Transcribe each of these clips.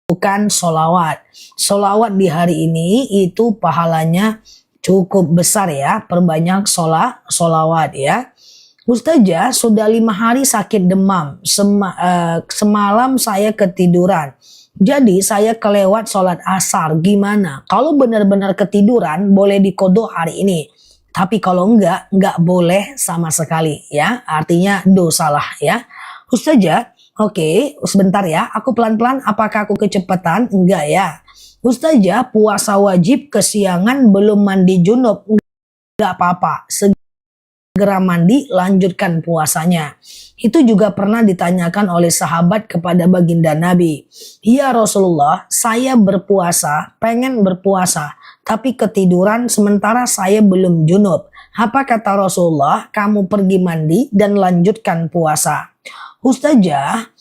bukan solawat. Solawat di hari ini itu pahalanya cukup besar ya, perbanyak solawat ya. Ustazah, sudah 5 hari sakit demam, semalam saya ketiduran. Jadi saya kelewat sholat asar, gimana? Kalau benar-benar ketiduran boleh dikodok hari ini. Tapi kalau enggak boleh sama sekali ya, artinya dosalah ya. Ustazah, oke, sebentar ya, aku pelan-pelan, apakah aku kecepatan? Enggak ya. Ustazah, puasa wajib kesiangan belum mandi junub, enggak apa-apa. Segera mandi, lanjutkan puasanya. Itu juga pernah ditanyakan oleh sahabat kepada baginda Nabi. Ya Rasulullah, saya berpuasa, pengen berpuasa, tapi ketiduran sementara saya belum junub. Apa kata Rasulullah? Kamu pergi mandi dan lanjutkan puasa. Ustazah,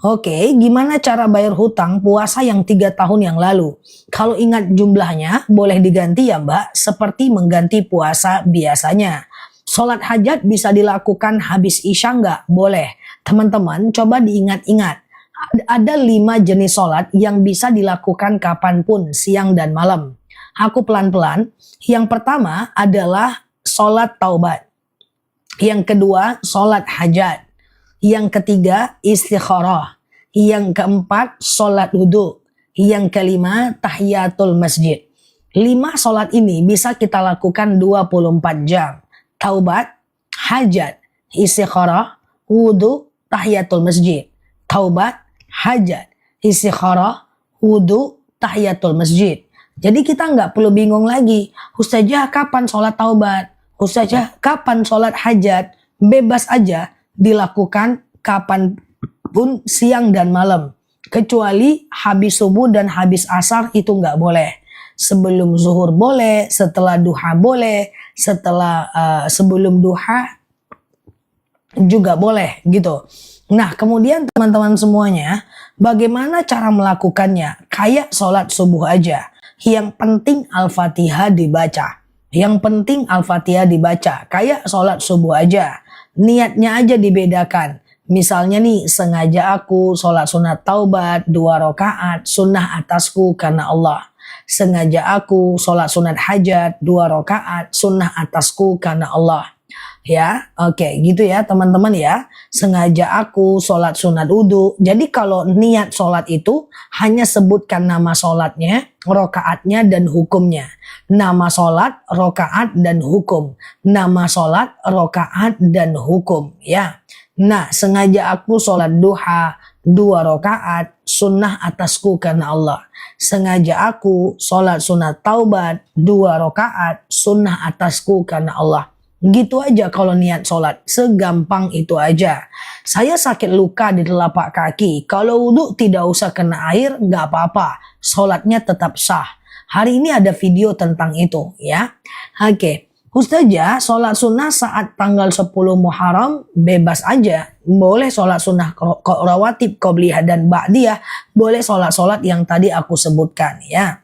oke, gimana cara bayar hutang puasa yang 3 tahun yang lalu? Kalau ingat jumlahnya, boleh diganti ya Mbak, seperti mengganti puasa biasanya. Sholat hajat bisa dilakukan habis isya nggak? Boleh. Teman-teman coba diingat-ingat. Ada 5 jenis sholat yang bisa dilakukan kapanpun, siang dan malam. Aku pelan-pelan. Yang pertama adalah sholat taubat. Yang kedua, sholat hajat. Yang ketiga, istikharah. Yang keempat, sholat wudhu. Yang kelima, tahiyatul masjid. 5 sholat ini bisa kita lakukan 24 jam. Taubat, hajat, istikharah, wudhu, tahiyatul masjid. Taubat, hajat, istikharah, wudhu, tahiyatul masjid. Jadi kita nggak perlu bingung lagi. Ustazah, kapan sholat taubat? Ustazah, kapan sholat hajat? Bebas aja dilakukan kapanpun, siang dan malam. Kecuali habis subuh dan habis asar itu nggak boleh. Sebelum zuhur boleh, setelah duha boleh, sebelum duha juga boleh gitu. Nah kemudian teman-teman semuanya, bagaimana cara melakukannya? Kayak sholat subuh aja. Yang penting Al-Fatihah dibaca. Yang penting Al-Fatihah dibaca. Kayak sholat subuh aja. Niatnya aja dibedakan. Misalnya nih, sengaja aku sholat sunat taubat 2 rakaat, sunnah atasku karena Allah. Sengaja aku sholat sunat hajat 2 rakaat, sunnah atasku karena Allah. Ya, oke, gitu ya teman-teman ya. Sengaja aku sholat sunat wudhu. Jadi kalau niat sholat itu hanya sebutkan nama sholatnya, rokaatnya dan hukumnya. Nama sholat, rokaat dan hukum. Nama sholat, rokaat dan hukum. Ya. Nah, sengaja aku sholat duha 2 rakaat, sunnah atasku karena Allah. Sengaja aku sholat sunat taubat 2 rakaat, sunnah atasku karena Allah. Gitu aja kalau niat sholat, segampang itu aja. Saya sakit luka di telapak kaki, kalau wudhu tidak usah kena air, nggak apa-apa, sholatnya tetap sah. Hari ini ada video tentang itu ya. Oke. Ustazah, sholat sunnah saat tanggal 10 Muharram bebas aja. Boleh sholat sunnah rawatib, qobliyah dan ba'diyah. Boleh sholat-sholat yang tadi aku sebutkan ya.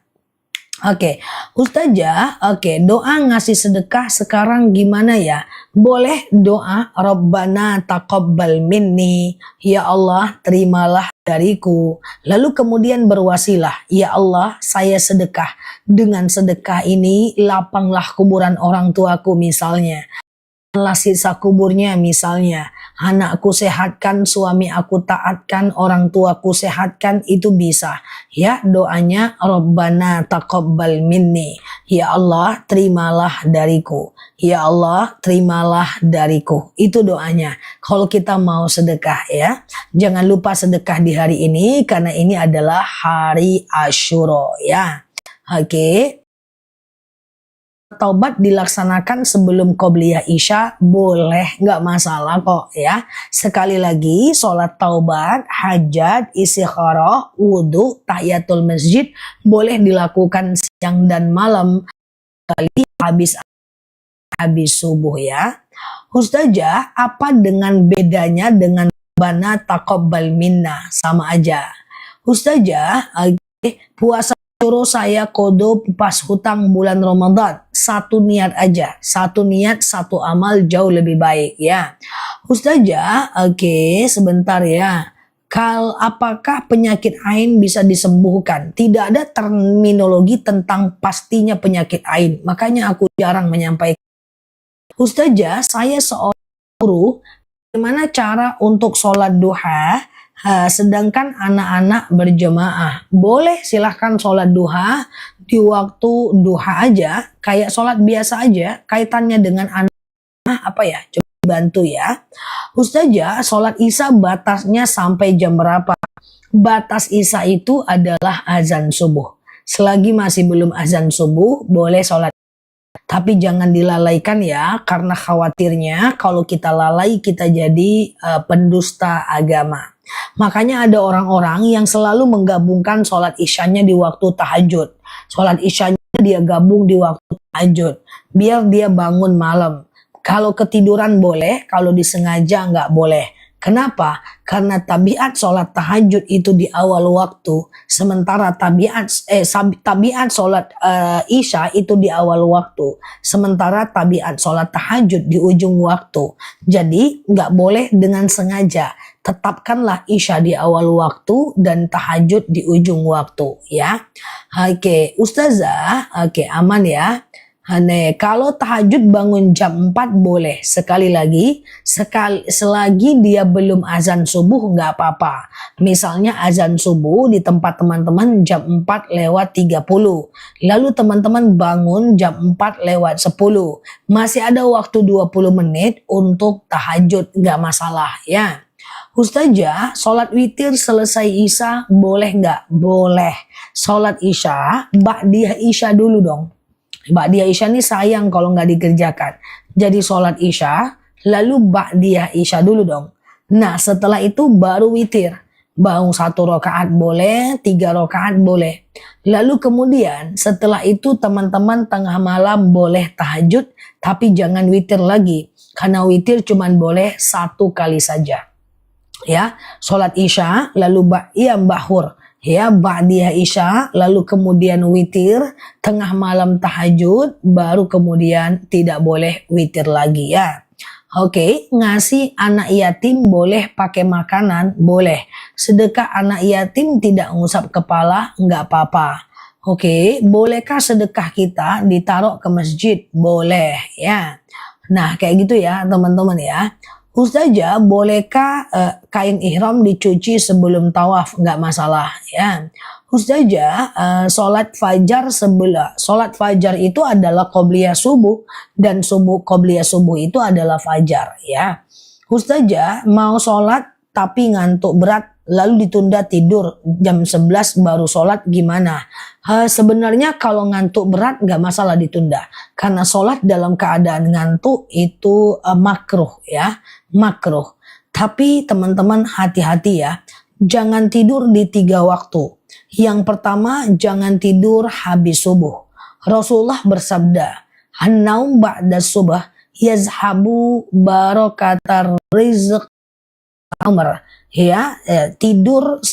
Oke, Ustazah, doa ngasih sedekah sekarang gimana ya? Boleh doa Rabbana taqabbal minni, ya Allah terimalah dariku. Lalu kemudian berwasilah, ya Allah saya sedekah. Dengan sedekah ini lapanglah kuburan orang tuaku misalnya. Sisa kuburnya misalnya, anakku sehatkan, suami aku taatkan, orang tuaku sehatkan, itu bisa ya. Doanya Rabbana taqabbal minni, ya Allah terimalah dariku, ya Allah terimalah dariku, itu doanya kalau kita mau sedekah ya. Jangan lupa sedekah di hari ini karena ini adalah hari Asyura ya. Oke. Taubat dilaksanakan sebelum qobliyah isya boleh, nggak masalah kok ya. Sekali lagi, sholat taubat, hajat, istikharah, wudhu, tahiyatul masjid boleh dilakukan siang dan malam kali habis subuh ya. Ustazah, apa dengan bedanya dengan Rabbana taqabbal minna? Sama aja. Ustazah, puasa suruh saya kodo pas hutang bulan Ramadan. Satu niat aja. Satu niat, satu amal jauh lebih baik ya. Ustazah, sebentar ya. Apakah penyakit ain bisa disembuhkan? Tidak ada terminologi tentang pastinya penyakit ain. Makanya aku jarang menyampaikan. Ustazah, saya seorang guru, bagaimana cara untuk sholat duha sedangkan anak-anak berjemaah? Boleh silahkan sholat duha di waktu duha aja, kayak sholat biasa aja, kaitannya dengan anak apa ya? Coba bantu ya. Ustazah, sholat isya batasnya sampai jam berapa? Batas isya itu adalah azan subuh. Selagi masih belum azan subuh, boleh sholat. Tapi jangan dilalaikan ya, karena khawatirnya kalau kita lalai kita jadi pendusta agama. Makanya ada orang-orang yang selalu menggabungkan sholat isyanya di waktu tahajud. Sholat isyanya dia gabung di waktu tahajud, biar dia bangun malam. Kalau ketiduran boleh, kalau disengaja nggak boleh. Kenapa? Karena tabiat sholat tahajud itu di awal waktu, sementara tabiat sholat isya itu di awal waktu, sementara tabiat sholat tahajud di ujung waktu. Jadi nggak boleh dengan sengaja. Tetapkanlah isya di awal waktu dan tahajud di ujung waktu ya. Oke, Ustazah, oke aman ya. Kalau tahajud bangun jam 4 boleh. Sekali lagi, selagi dia belum azan subuh nggak apa-apa. Misalnya azan subuh di tempat teman-teman jam 4 lewat 30. Lalu teman-teman bangun jam 4 lewat 10. Masih ada waktu 20 menit untuk tahajud, nggak masalah ya. Ustazah, sholat witir selesai isya boleh nggak? Boleh. Sholat isya, ba'diyah isya dulu dong. Ba'diyah isya ini sayang kalau nggak dikerjakan. Jadi sholat isya, lalu ba'diyah isya dulu dong. Nah setelah itu baru witir. Bangun 1 rakaat boleh, 3 rakaat boleh. Lalu kemudian setelah itu teman-teman tengah malam boleh tahajud, tapi jangan witir lagi. Karena witir cuman boleh 1 kali saja. Ya, sholat isya, lalu bahur. Ya, ba'diyah isya, lalu kemudian witir, tengah malam tahajud, baru kemudian tidak boleh witir lagi ya. Oke, ngasih anak yatim boleh pakai makanan? Boleh. Sedekah anak yatim tidak ngusap kepala? Nggak apa-apa. Oke, bolehkah sedekah kita ditaruh ke masjid? Boleh ya. Nah, kayak gitu ya teman-teman ya. Ustazah, bolehkah kain ihram dicuci sebelum tawaf? Nggak masalah ya. Ustazah, sholat fajar itu adalah qobliyah subuh dan qobliyah subuh itu adalah fajar ya. Ustazah, mau sholat tapi ngantuk berat lalu ditunda tidur jam 11 baru sholat gimana? Sebenarnya kalau ngantuk berat nggak masalah ditunda, karena sholat dalam keadaan ngantuk itu makruh ya, makruh. Tapi teman-teman hati-hati ya, jangan tidur di 3 waktu. Yang pertama, jangan tidur habis subuh. Rasulullah bersabda, "An-naum ba'da subah yazhabu barakatar rizq amr." Ya, tidur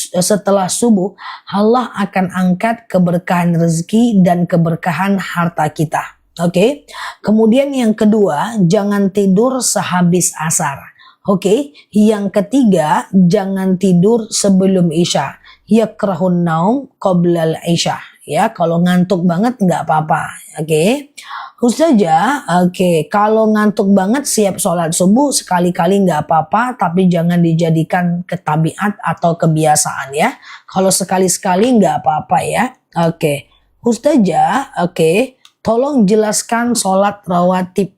setelah subuh, Allah akan angkat keberkahan rezeki dan keberkahan harta kita. Oke. Kemudian yang kedua, jangan tidur sehabis asar. Oke. Yang ketiga, jangan tidur sebelum isya. Yakrahun naum qoblal isya. Ya, kalau ngantuk banget nggak apa-apa. Oke. Ustazah, oke, kalau ngantuk banget siap sholat subuh sekali-kali nggak apa-apa, tapi jangan dijadikan ketabiat atau kebiasaan ya. Kalau sekali-sekali nggak apa-apa ya. Oke, Ustazah, oke, tolong jelaskan sholat rawatib.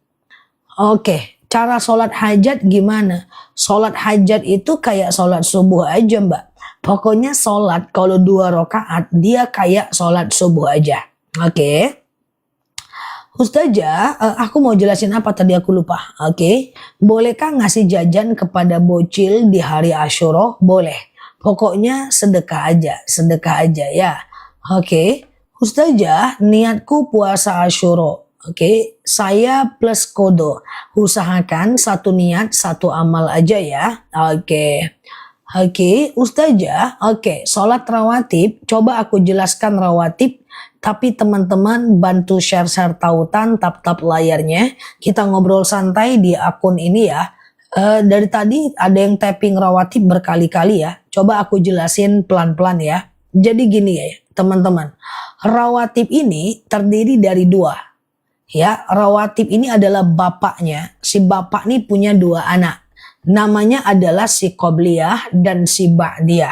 Oke, cara sholat hajat gimana? Sholat hajat itu kayak sholat subuh aja mbak. Pokoknya sholat kalau 2 rakaat dia kayak sholat subuh aja. Oke. Ustazah, aku mau jelasin apa tadi aku lupa. Oke. Bolehkah ngasih jajan kepada bocil di hari Asyura? Boleh. Pokoknya sedekah aja ya. Oke. Ustazah, niatku puasa Asyura. Oke, saya plus kodo. Usahakan 1 niat 1 amal aja ya. Oke. Oke, Ustazah, oke, sholat rawatib, coba aku jelaskan rawatib, tapi teman-teman bantu share tautan, tap layarnya, kita ngobrol santai di akun ini ya, Dari tadi ada yang tapping rawatib berkali-kali ya. Coba aku jelasin pelan-pelan ya. Jadi gini ya teman-teman. Rawatib ini terdiri dari dua. Ya, rawatib ini adalah bapaknya. Si bapak ini punya dua anak. Namanya adalah si qobliyah dan si ba'diyah.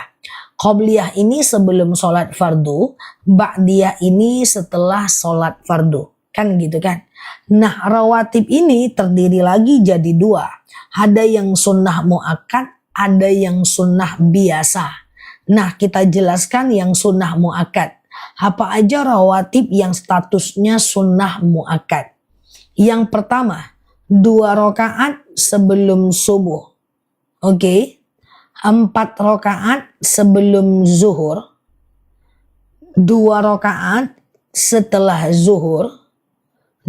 Qobliyah ini sebelum sholat fardu, ba'diyah ini setelah sholat fardu. Kan gitu kan. Nah, rawatib ini terdiri lagi jadi dua. Ada yang sunnah muakkad, ada yang sunnah biasa. Nah, kita jelaskan yang sunnah muakkad. Apa aja rawatib yang statusnya sunnah muakkad? Yang pertama, 2 rakaat sebelum subuh. Oke. 4 rakaat sebelum zuhur. 2 rakaat setelah zuhur.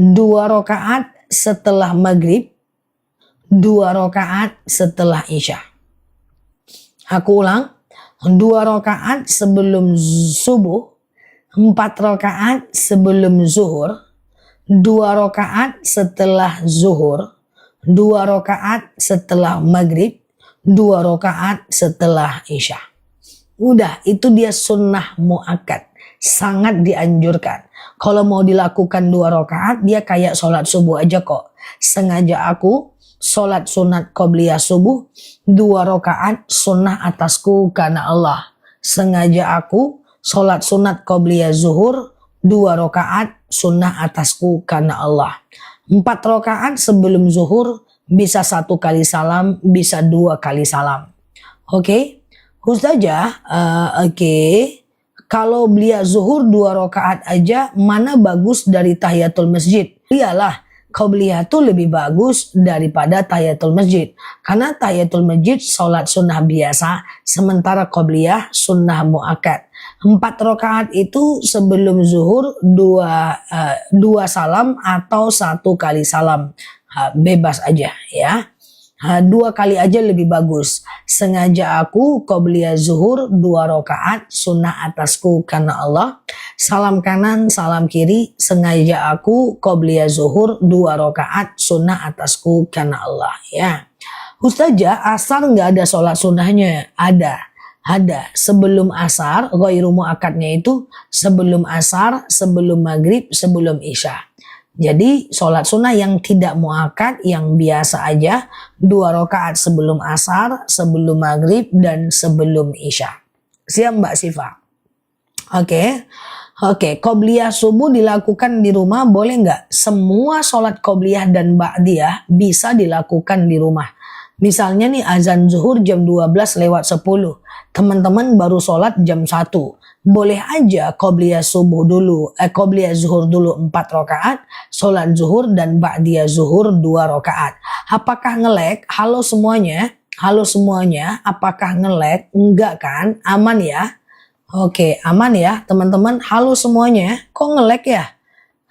2 rakaat setelah maghrib. 2 rakaat setelah isya. Aku ulang. 2 rakaat sebelum subuh. 4 rakaat sebelum zuhur. 2 rakaat setelah zuhur. 2 rakaat setelah maghrib. 2 rakaat setelah isya. Udah, itu dia sunnah muakkad. Sangat dianjurkan. Kalau mau dilakukan 2 rakaat, dia kayak sholat subuh aja kok. Sengaja aku sholat sunat qobliyah subuh 2 rakaat sunnah atasku karena Allah. Sengaja aku sholat sunat qobliyah zuhur 2 rakaat sunnah atasku karena Allah. 4 rakaat sebelum zuhur bisa 1 kali salam, bisa 2 kali salam. Oke, Ustazah, oke. Kalau beliau zuhur 2 rakaat aja, mana bagus dari tahiyatul masjid? Iyalah, qobliyah itu lebih bagus daripada tahiyatul masjid. Karena tahiyatul masjid sholat sunnah biasa, sementara qobliyah sunnah muakkad. 4 rakaat itu sebelum zuhur 2 salam atau 1 kali salam. Bebas aja ya. 2 kali aja lebih bagus. Sengaja aku qobliyah zuhur 2 rakaat sunnah atasku karena Allah. Salam kanan, salam kiri. Sengaja aku qobliyah zuhur 2 rakaat sunnah atasku karena Allah ya. Ustazah, asar nggak ada sholat sunnahnya? Ada. Sebelum asar, ghairu muakkadnya itu sebelum asar, sebelum maghrib, sebelum isya. Jadi sholat sunnah yang tidak muakkad, yang biasa aja, 2 rakaat sebelum asar, sebelum maghrib, dan sebelum isya. Siap Mbak Siva? Oke, qobliyah subuh dilakukan di rumah boleh nggak? Semua sholat qobliyah dan ba'diyah bisa dilakukan di rumah. Misalnya nih azan zuhur jam 12 lewat 10. Teman-teman baru sholat jam 1. Boleh aja qobliyah subuh dulu, qobliyah zuhur dulu 4 rakaat, sholat zuhur dan ba'diyah zuhur 2 rakaat. Apakah ngelek? Halo semuanya, apakah ngelek? Enggak kan? Aman ya? Oke, aman ya teman-teman. Halo semuanya, kok ngelek ya?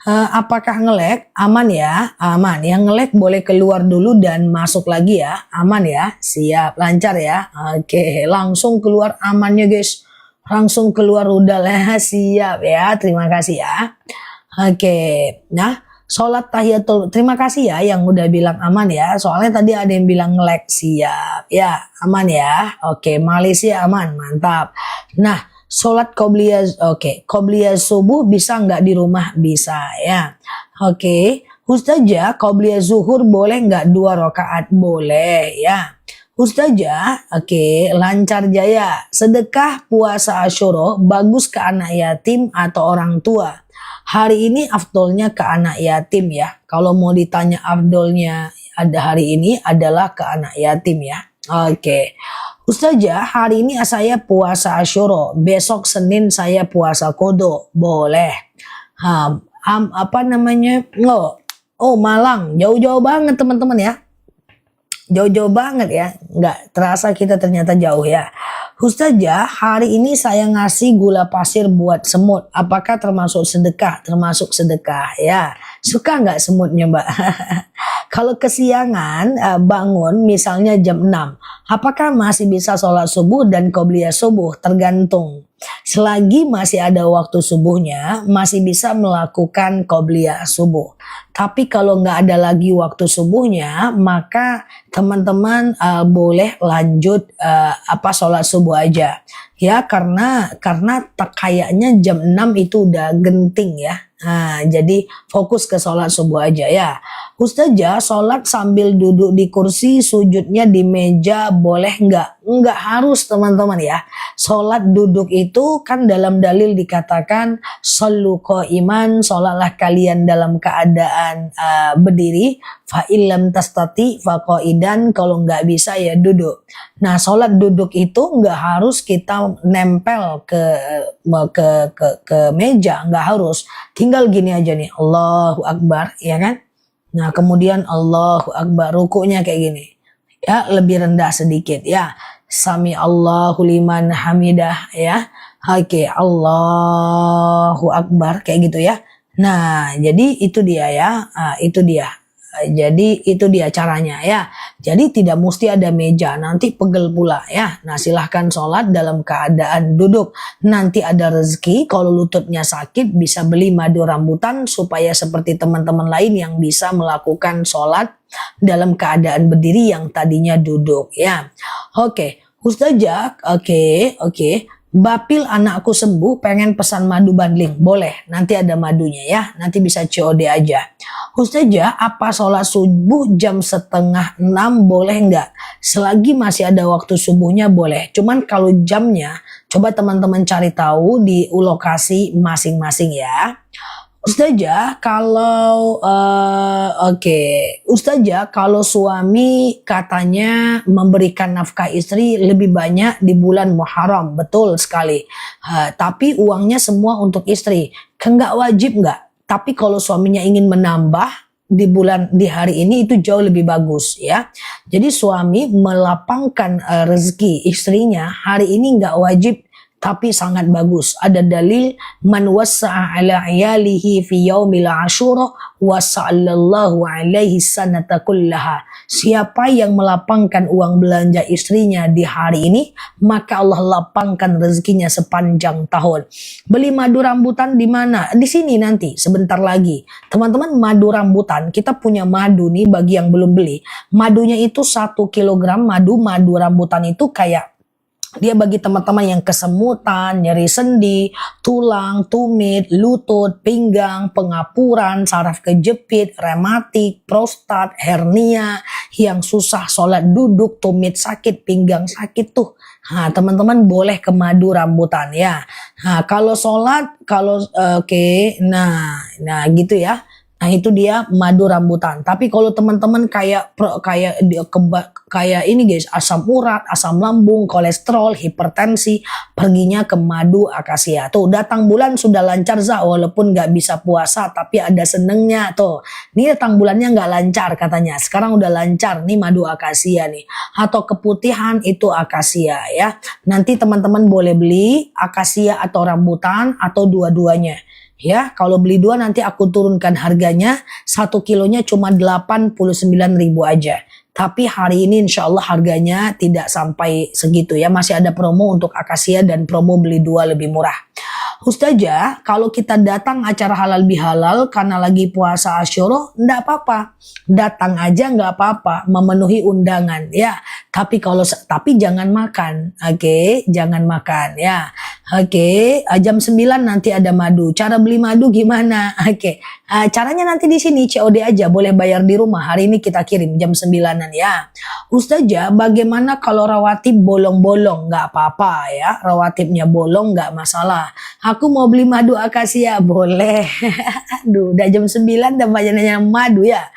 Apakah ngelek? Aman ya? Aman. Yang ngelek boleh keluar dulu dan masuk lagi ya. Aman ya? Siap, lancar ya? Oke, langsung keluar amannya guys. Langsung keluar rudal ya. Siap ya, terima kasih ya. Oke, nah sholat tahiyatul, terima kasih ya yang udah bilang aman ya. Soalnya tadi ada yang bilang ngelek. Siap ya, aman ya. Oke, Malaysia aman, mantap. Nah, sholat qobliyah, qobliyah subuh bisa nggak di rumah? Bisa ya. Oke, Ustazah, qobliyah zuhur boleh nggak 2 rakaat? Boleh ya. Ustazah, lancar jaya. Sedekah puasa Asyura bagus ke anak yatim atau orang tua? Hari ini afdolnya ke anak yatim ya. Kalau mau ditanya afdolnya ada hari ini adalah ke anak yatim ya. Oke. Ustazah, hari ini saya puasa Asyura. Besok Senin saya puasa Qadha. Boleh. Malang. Jauh-jauh banget teman-teman ya. Jauh-jauh banget ya, nggak terasa kita ternyata jauh ya. Ustazah, hari ini saya ngasih gula pasir buat semut. Apakah termasuk sedekah? Termasuk sedekah ya. Suka nggak semutnya Mbak? Kalau kesiangan bangun misalnya jam 6, apakah masih bisa sholat subuh dan qobliyah subuh? Tergantung. Selagi masih ada waktu subuhnya, masih bisa melakukan qobliyah subuh. Tapi kalau nggak ada lagi waktu subuhnya, maka teman-teman boleh lanjut sholat subuh aja. Ya, karena kayaknya jam 6 itu udah genting ya. Nah, jadi fokus ke sholat subuh aja ya. Ustazah, sholat sambil duduk di kursi, sujudnya di meja, boleh nggak? Nggak harus teman-teman ya. Sholat duduk itu kan dalam dalil dikatakan, shollu qa'iman, sholatlah kalian dalam keadaan berdiri, fa illam tastati fa qa'idan, kalau nggak bisa ya duduk. Nah, sholat duduk itu nggak harus kita nempel ke meja, nggak harus. Tinggal gini aja nih, Allahu Akbar, ya kan? Nah, kemudian Allahu Akbar, rukunya kayak gini. Ya, lebih rendah sedikit ya. Sami Allahu liman hamidah ya. Oke, Allahu Akbar kayak gitu ya. Nah, jadi itu dia ya. Itu dia. Jadi itu dia caranya ya. Jadi tidak mesti ada meja, nanti pegel pula ya. Nah, silahkan sholat dalam keadaan duduk. Nanti ada rezeki, kalau lututnya sakit bisa beli madu rambutan supaya seperti teman-teman lain yang bisa melakukan sholat dalam keadaan berdiri yang tadinya duduk ya. Oke, Ustazah, oke. Bapil anakku sembuh, pengen pesan madu bandling. Boleh, nanti ada madunya ya. Nanti bisa COD aja. Ustazah, apa sholat subuh jam 5:30 boleh nggak? Selagi masih ada waktu subuhnya boleh. Cuman kalau jamnya, coba teman-teman cari tahu di lokasi masing-masing ya. Ustazah, Ustazah, kalau suami katanya memberikan nafkah istri lebih banyak di bulan Muharram, betul sekali. Tapi uangnya semua untuk istri, nggak wajib nggak? Tapi kalau suaminya ingin menambah di hari ini itu jauh lebih bagus ya. Jadi suami melapangkan rezeki istrinya hari ini nggak wajib, tapi sangat bagus. Ada dalil man wassa'a ala iyalihi fi yaumil asyura wasa'allallahu alaihi sanata kullaha. Siapa yang melapangkan uang belanja istrinya di hari ini, maka Allah lapangkan rezekinya sepanjang tahun. Beli madu rambutan di mana? Di sini nanti sebentar lagi. Teman-teman, madu rambutan, kita punya madu nih bagi yang belum beli. Madunya itu 1 kilogram madu rambutan itu kayak dia bagi teman-teman yang kesemutan, nyeri sendi, tulang, tumit, lutut, pinggang, pengapuran, saraf kejepit, rematik, prostat, hernia, yang susah sholat duduk, tumit sakit, pinggang sakit tuh. Nah, teman-teman boleh ke madu rambutan ya. Nah, kalau sholat, nah gitu ya. Nah, itu dia madu rambutan. Tapi kalau teman-teman kayak ini guys, asam urat, asam lambung, kolesterol, hipertensi, perginya ke madu akasia. Tuh, datang bulan sudah lancar walaupun nggak bisa puasa, tapi ada senengnya tuh. Ini datang bulannya nggak lancar katanya. Sekarang udah lancar nih madu akasia nih. Atau keputihan itu akasia ya. Nanti teman-teman boleh beli akasia atau rambutan atau dua-duanya. Ya, kalau beli 2 nanti aku turunkan harganya, 1 kilonya cuma 89.000 aja. Tapi hari ini insya Allah harganya tidak sampai segitu ya, masih ada promo untuk akasia dan promo beli 2 lebih murah. Ustazah, kalau kita datang acara halal bihalal karena lagi puasa Asyura, enggak apa-apa. Datang aja enggak apa-apa, memenuhi undangan ya. Tapi jangan makan. Oke, jangan makan ya. Oke, jam 9 nanti ada madu. Cara beli madu gimana? Oke. Caranya nanti di sini COD aja, boleh bayar di rumah. Hari ini kita kirim jam 9-an ya. Ustazah, bagaimana kalau rawatib bolong-bolong? Enggak apa-apa ya. Rawatibnya bolong enggak masalah. Aku mau beli madu akasia, boleh. Aduh, udah jam 9 dan banyak madu ya.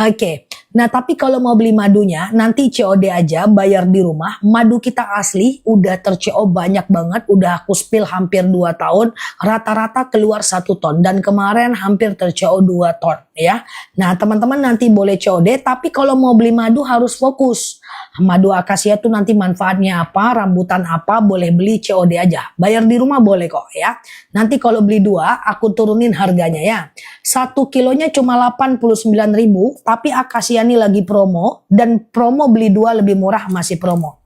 Oke. Nah, tapi kalau mau beli madunya, nanti COD aja, bayar di rumah. Madu kita asli, udah ter-CO banyak banget, udah aku spill hampir 2 tahun, rata-rata keluar 1 ton. Dan kemarin hampir ter-CO 2 ton ya. Nah, teman-teman nanti boleh COD, tapi kalau mau beli madu harus fokus. Madu akasia tuh nanti manfaatnya apa, rambutan apa, boleh beli COD aja. Bayar di rumah boleh kok ya. Nanti kalau beli 2, aku turunin harganya ya. 1 kilonya cuma 89.000, tapi akasia akasia ini lagi promo, dan promo beli 2 lebih murah masih promo.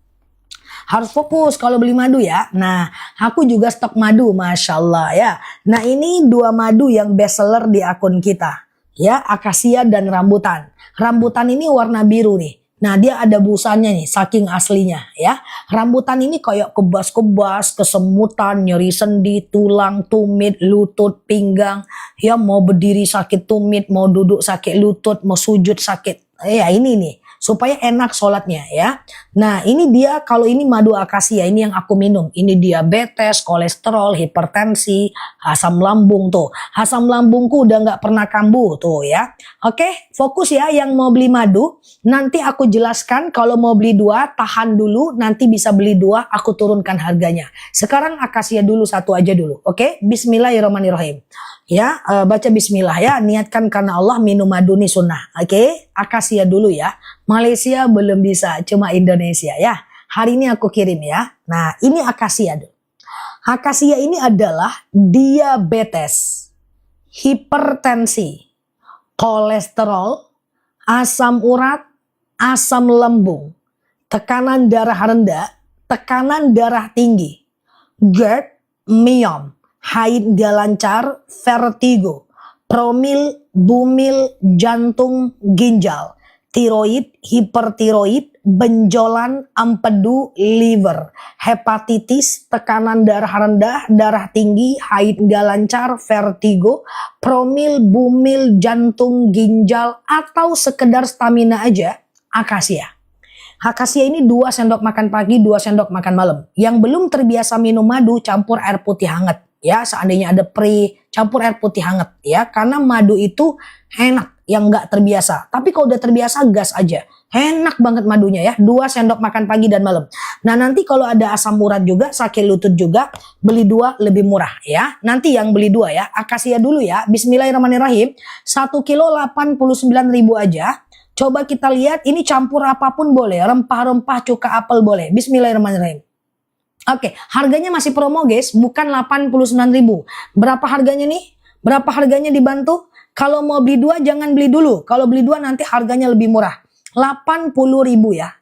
Harus fokus kalau beli madu ya. Nah, aku juga stok madu, Masya Allah ya. Nah, ini 2 madu yang best seller di akun kita. Ya, akasia dan rambutan. Rambutan ini warna biru nih. Nah, dia ada busanya nih, saking aslinya ya. Rambutan ini kayak kebas-kebas, kesemutan, nyeri sendi, tulang, tumit, lutut, pinggang. Ya, mau berdiri sakit tumit, mau duduk sakit lutut, mau sujud sakit. Ya, ini nih. Supaya enak sholatnya ya. Nah, ini dia, kalau ini madu akasia, ini yang aku minum. Ini diabetes, kolesterol, hipertensi, asam lambung tuh. Asam lambungku udah nggak pernah kambuh tuh ya. Oke, fokus ya yang mau beli madu. Nanti aku jelaskan kalau mau beli 2, tahan dulu. Nanti bisa beli 2, aku turunkan harganya. Sekarang akasia dulu 1 aja dulu. Oke, bismillahirrahmanirrahim. Ya, baca bismillah ya. Niatkan karena Allah, minum madu nih sunnah. Oke, akasia dulu ya. Malaysia belum bisa, cuma Indonesia ya. Hari ini aku kirim ya. Nah, ini akasia dulu. Akasia ini adalah diabetes, hipertensi, kolesterol, asam urat, asam lambung, tekanan darah rendah, tekanan darah tinggi, GERD, myom, haid gak lancar, vertigo, promil, bumil, jantung, ginjal, tiroid, hipertiroid, benjolan, empedu, liver, hepatitis, tekanan darah rendah, darah tinggi, haid gak lancar, vertigo, promil, bumil, jantung, ginjal, atau sekedar stamina aja, akasia. Akasia ini 2 sendok makan pagi, 2 sendok makan malam. Yang belum terbiasa minum madu, campur air putih hangat. Ya, seandainya ada campur air putih hangat ya, karena madu itu enak yang nggak terbiasa. Tapi kalau udah terbiasa, gas aja. Enak banget madunya ya. 2 sendok makan pagi dan malam. Nah, nanti kalau ada asam urat juga, sakit lutut juga, beli 2 lebih murah ya. Nanti yang beli 2 ya. Akasia dulu ya. Bismillahirrahmanirrahim. 1 kilo 89.000 aja. Coba kita lihat, ini campur apapun boleh. Rempah-rempah, cuka apel boleh. Bismillahirrahmanirrahim. Oke, harganya masih promo guys, bukan 89.000. Berapa harganya nih? Berapa harganya dibantu? Kalau mau beli 2 jangan beli dulu. Kalau beli 2 nanti harganya lebih murah. 80.000 ya.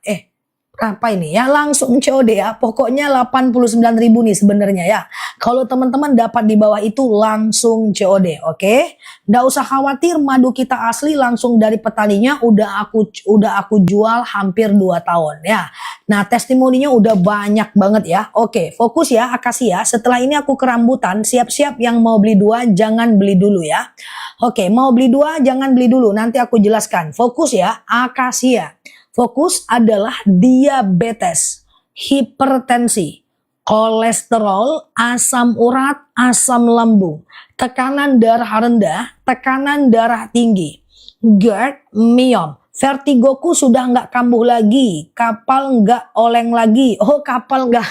Berapa ini ya? Langsung COD ya. Pokoknya 89.000 nih sebenarnya ya. Kalau teman-teman dapat di bawah itu langsung COD, oke? Nggak usah khawatir, madu kita asli langsung dari petaninya, udah aku jual hampir 2 tahun ya. Nah, testimoninya udah banyak banget ya. Oke, fokus ya akasia. Setelah ini aku ke rambutan, siap-siap yang mau beli 2 jangan beli dulu ya. Oke, mau beli 2 jangan beli dulu, nanti aku jelaskan. Fokus ya, akasia. Fokus adalah diabetes, hipertensi, kolesterol, asam urat, asam lambung, tekanan darah rendah, tekanan darah tinggi, GERD, myom. Vertigoku sudah nggak kambuh lagi, kapal nggak oleng lagi. Oh, kapal nggak.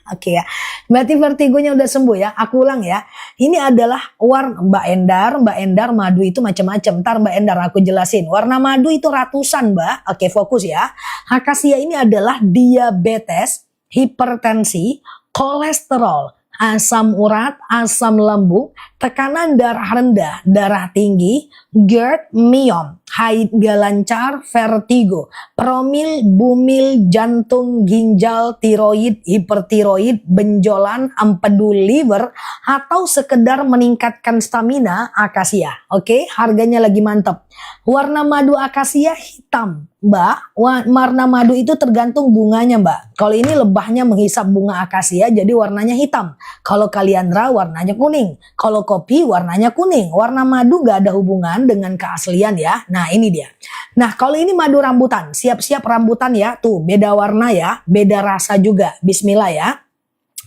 Oke ya, berarti vertigonya udah sembuh ya. Aku ulang ya. Ini adalah warna Mbak Endar madu itu macam-macam. Ntar Mbak Endar aku jelasin. Warna madu itu ratusan Mbak. Oke, fokus ya. Akasia ini adalah diabetes, hipertensi, kolesterol, asam urat, asam lambung, tekanan darah rendah, darah tinggi, GERD, myom, haid gak lancar, vertigo, promil, bumil, jantung, ginjal, tiroid, hipertiroid, benjolan, empedu, liver, atau sekedar meningkatkan stamina, akasia. Oke, harganya lagi mantap. Warna madu akasia hitam, Mbak. Warna madu itu tergantung bunganya, Mbak. Kalau ini lebahnya menghisap bunga akasia, jadi warnanya hitam. Kalau kaliandra warnanya kuning. Kalau kopi warnanya kuning. Warna madu gak ada hubungan dengan keaslian ya. Nah, ini dia. Nah, kalau ini madu rambutan, siap-siap rambutan ya. Tuh, beda warna ya, beda rasa juga. Bismillah ya.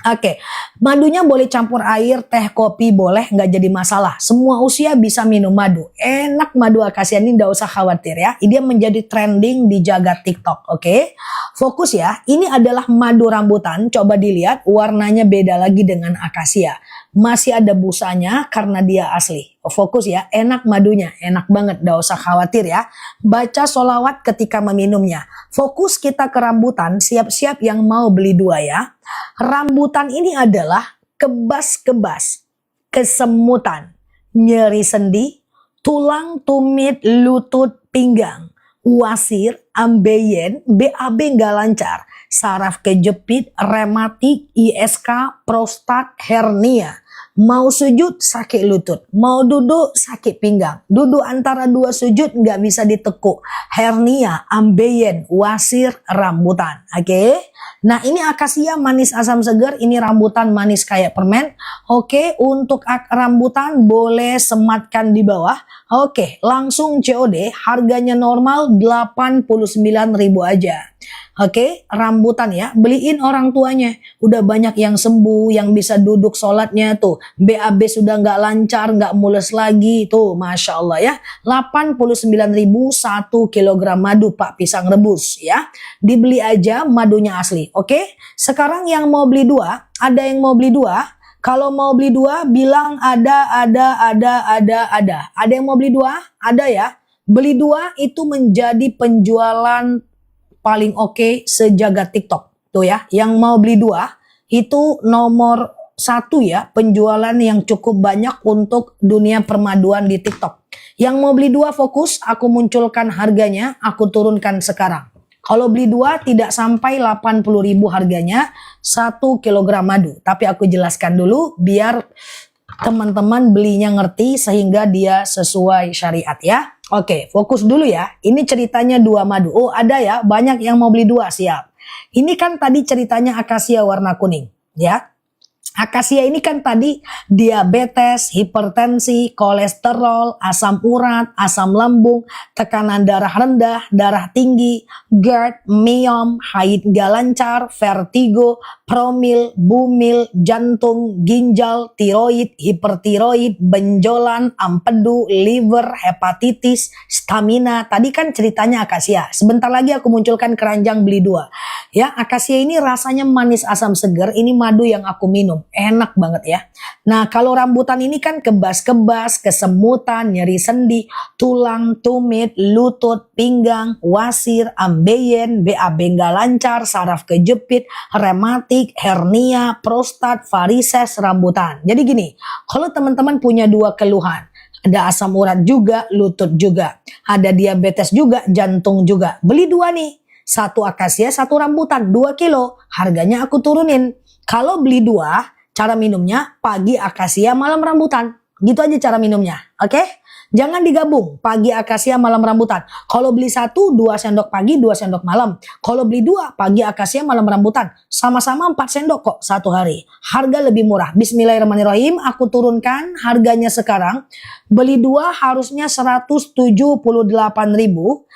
Oke, madunya boleh campur air, teh, kopi, boleh, nggak jadi masalah. Semua usia bisa minum madu. Enak madu akasia ini, nggak usah khawatir ya. Dia menjadi trending di jagat TikTok, oke? Fokus ya, ini adalah madu rambutan. Coba dilihat, warnanya beda lagi dengan akasia. Masih ada busanya karena dia asli. Fokus ya, enak madunya, enak banget, nggak usah khawatir ya. Baca sholawat ketika meminumnya. Fokus kita ke rambutan, siap-siap yang mau beli 2 ya. Rambutan ini adalah kebas-kebas, kesemutan, nyeri sendi, tulang, tumit, lutut, pinggang, wasir, ambeien, BAB nggak lancar, saraf kejepit, rematik, ISK, prostat, hernia. Mau sujud sakit lutut, mau duduk sakit pinggang, duduk antara dua sujud nggak bisa ditekuk, hernia, ambeien, wasir, rambutan. Oke. Nah ini akasia manis asam segar, ini rambutan manis kayak permen. Oke, untuk rambutan boleh sematkan di bawah. Oke, langsung COD, harganya normal 89.000 aja. Oke, rambutan ya, beliin orang tuanya. Udah banyak yang sembuh, yang bisa duduk sholatnya tuh. BAB sudah nggak lancar, nggak mules lagi tuh, Masya Allah ya. 89.000 1 kilogram madu Pak, pisang rebus ya. Dibeli aja madunya asli. Oke, sekarang yang mau beli dua, ada yang mau beli dua? Kalau mau beli dua, bilang ada. Ada yang mau beli dua? Ada ya. Beli dua itu menjadi penjualan paling oke sejagat TikTok. Tuh ya, yang mau beli dua itu nomor satu ya, penjualan yang cukup banyak untuk dunia permaduan di TikTok. Yang mau beli dua fokus, aku munculkan harganya, aku turunkan sekarang. Kalau beli dua tidak sampai 80.000 harganya 1 kilogram madu. Tapi aku jelaskan dulu biar teman-teman belinya ngerti sehingga dia sesuai syariat ya. Oke, fokus dulu ya. Ini ceritanya dua madu. Oh ada ya, banyak yang mau beli dua, siap. Ini kan tadi ceritanya akasia warna kuning ya. Akasia ini kan tadi diabetes, hipertensi, kolesterol, asam urat, asam lambung, tekanan darah rendah, darah tinggi, GERD, myom, haid gak lancar, vertigo, promil, bumil, jantung, ginjal, tiroid, hipertiroid, benjolan, empedu, liver, hepatitis, stamina. Tadi kan ceritanya akasia. Sebentar lagi aku munculkan keranjang beli dua. Ya, akasia ini rasanya manis asam segar. Ini madu yang aku minum. Enak banget ya. Nah, kalau rambutan ini kan kebas-kebas, kesemutan, nyeri sendi, tulang, tumit, lutut, pinggang, wasir, ambeien, BAB nggak lancar, saraf kejepit, rematik, hernia, prostat, varises, rambutan. Jadi gini, kalau teman-teman punya dua keluhan, ada asam urat juga, lutut juga, ada diabetes juga, jantung juga, beli dua nih. Satu akasia, satu rambutan, 2 kilo. Harganya aku turunin. Kalau beli dua, cara minumnya pagi akasia, malam rambutan. Gitu aja cara minumnya. Oke? Jangan digabung. Pagi akasia, malam rambutan. Kalau beli satu, 2 sendok pagi, 2 sendok malam. Kalau beli dua, pagi akasia, malam rambutan. Sama-sama 4 sendok kok satu hari. Harga lebih murah. Bismillahirrahmanirrahim. Aku turunkan harganya sekarang. Beli dua harusnya 178.000.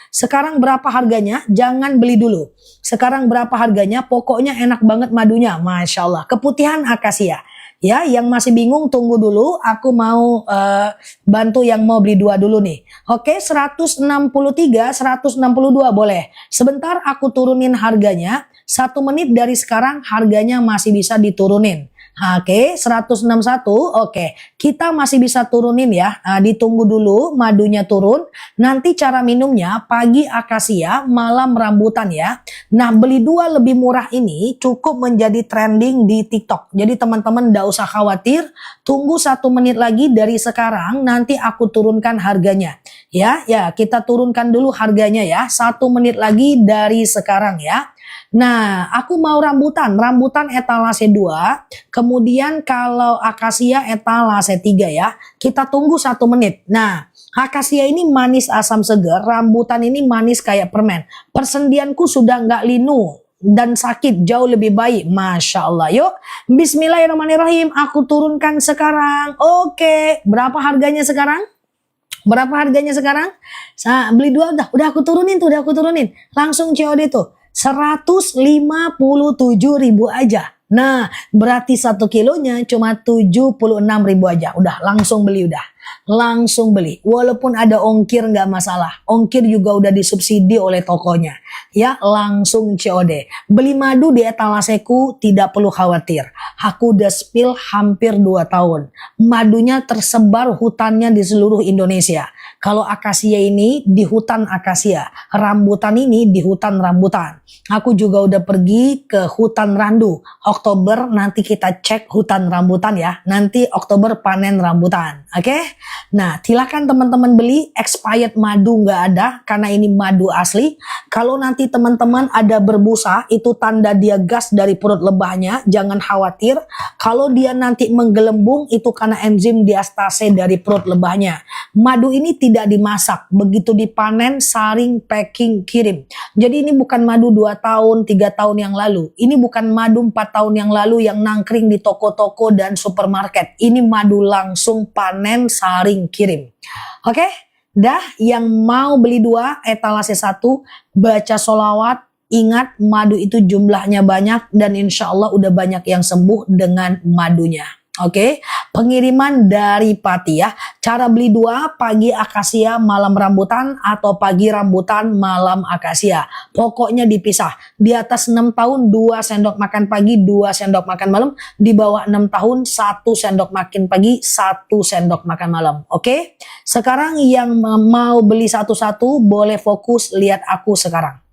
Sekarang berapa harganya? Jangan beli dulu. Sekarang berapa harganya? Pokoknya enak banget madunya. Masya Allah. Keputihan akasia. Ya, yang masih bingung tunggu dulu. Aku mau bantu yang mau beli dua dulu nih. Oke, 163, 162 boleh. Sebentar aku turunin harganya. 1 menit dari sekarang harganya masih bisa diturunin. Oke, 161. Oke, kita masih bisa turunin ya. Nah, ditunggu dulu madunya turun. Nanti cara minumnya pagi akasia, malam rambutan ya. Nah, beli dua lebih murah ini cukup menjadi trending di TikTok. Jadi teman-teman gak usah khawatir. Tunggu 1 menit lagi dari sekarang. Nanti aku turunkan harganya. Ya, kita turunkan dulu harganya ya. 1 menit lagi dari sekarang ya. Nah, aku mau rambutan etalase 2, kemudian kalau akasia etalase 3 ya. Kita tunggu 1 menit. Nah, akasia ini manis asam segar, rambutan ini manis kayak permen. Persendianku sudah nggak linu dan sakit jauh lebih baik. Masya Allah. Yuk, bismillahirrahmanirrahim. Aku turunkan sekarang. Oke, berapa harganya sekarang? Berapa harganya sekarang? Beli dua udah aku turunin tuh, langsung COD tuh. 157.000 aja. Nah, berarti 1 kilonya cuma 76.000 aja. Udah, langsung beli udah. Langsung beli. Walaupun ada ongkir nggak masalah. Ongkir juga udah disubsidi oleh tokonya. Ya, langsung COD. Beli madu di etalaseku tidak perlu khawatir. Aku udah spill hampir 2 tahun. Madunya tersebar hutannya di seluruh Indonesia. Kalau akasia ini di hutan akasia, rambutan ini di hutan rambutan. Aku juga udah pergi ke hutan randu. Oktober nanti kita cek hutan rambutan ya. Nanti Oktober panen rambutan. Oke? Nah, silakan teman-teman beli. Expired madu nggak ada karena ini madu asli. Kalau nanti teman-teman ada berbusa, itu tanda dia gas dari perut lebahnya. Jangan khawatir. Kalau dia nanti menggelembung, itu karena enzim diastase dari perut lebahnya. Madu ini tidak dimasak. Begitu dipanen, saring, packing, kirim. Jadi ini bukan madu 2 tahun, 3 tahun yang lalu. Ini bukan madu 4 tahun yang lalu yang nangkring di toko-toko dan supermarket. Ini madu langsung panen, saring, kirim. Oke? Dah, yang mau beli 2, etalase 1, baca sholawat. Ingat, madu itu jumlahnya banyak dan insya Allah udah banyak yang sembuh dengan madunya. Oke, pengiriman dari Pati ya. Cara beli 2, pagi akasia, malam rambutan, atau pagi rambutan, malam akasia. Pokoknya dipisah. Di atas 6 tahun 2 sendok makan pagi, 2 sendok makan malam. Di bawah 6 tahun 1 sendok makan pagi, 1 sendok makan malam. Oke, sekarang yang mau beli satu-satu boleh fokus lihat aku sekarang.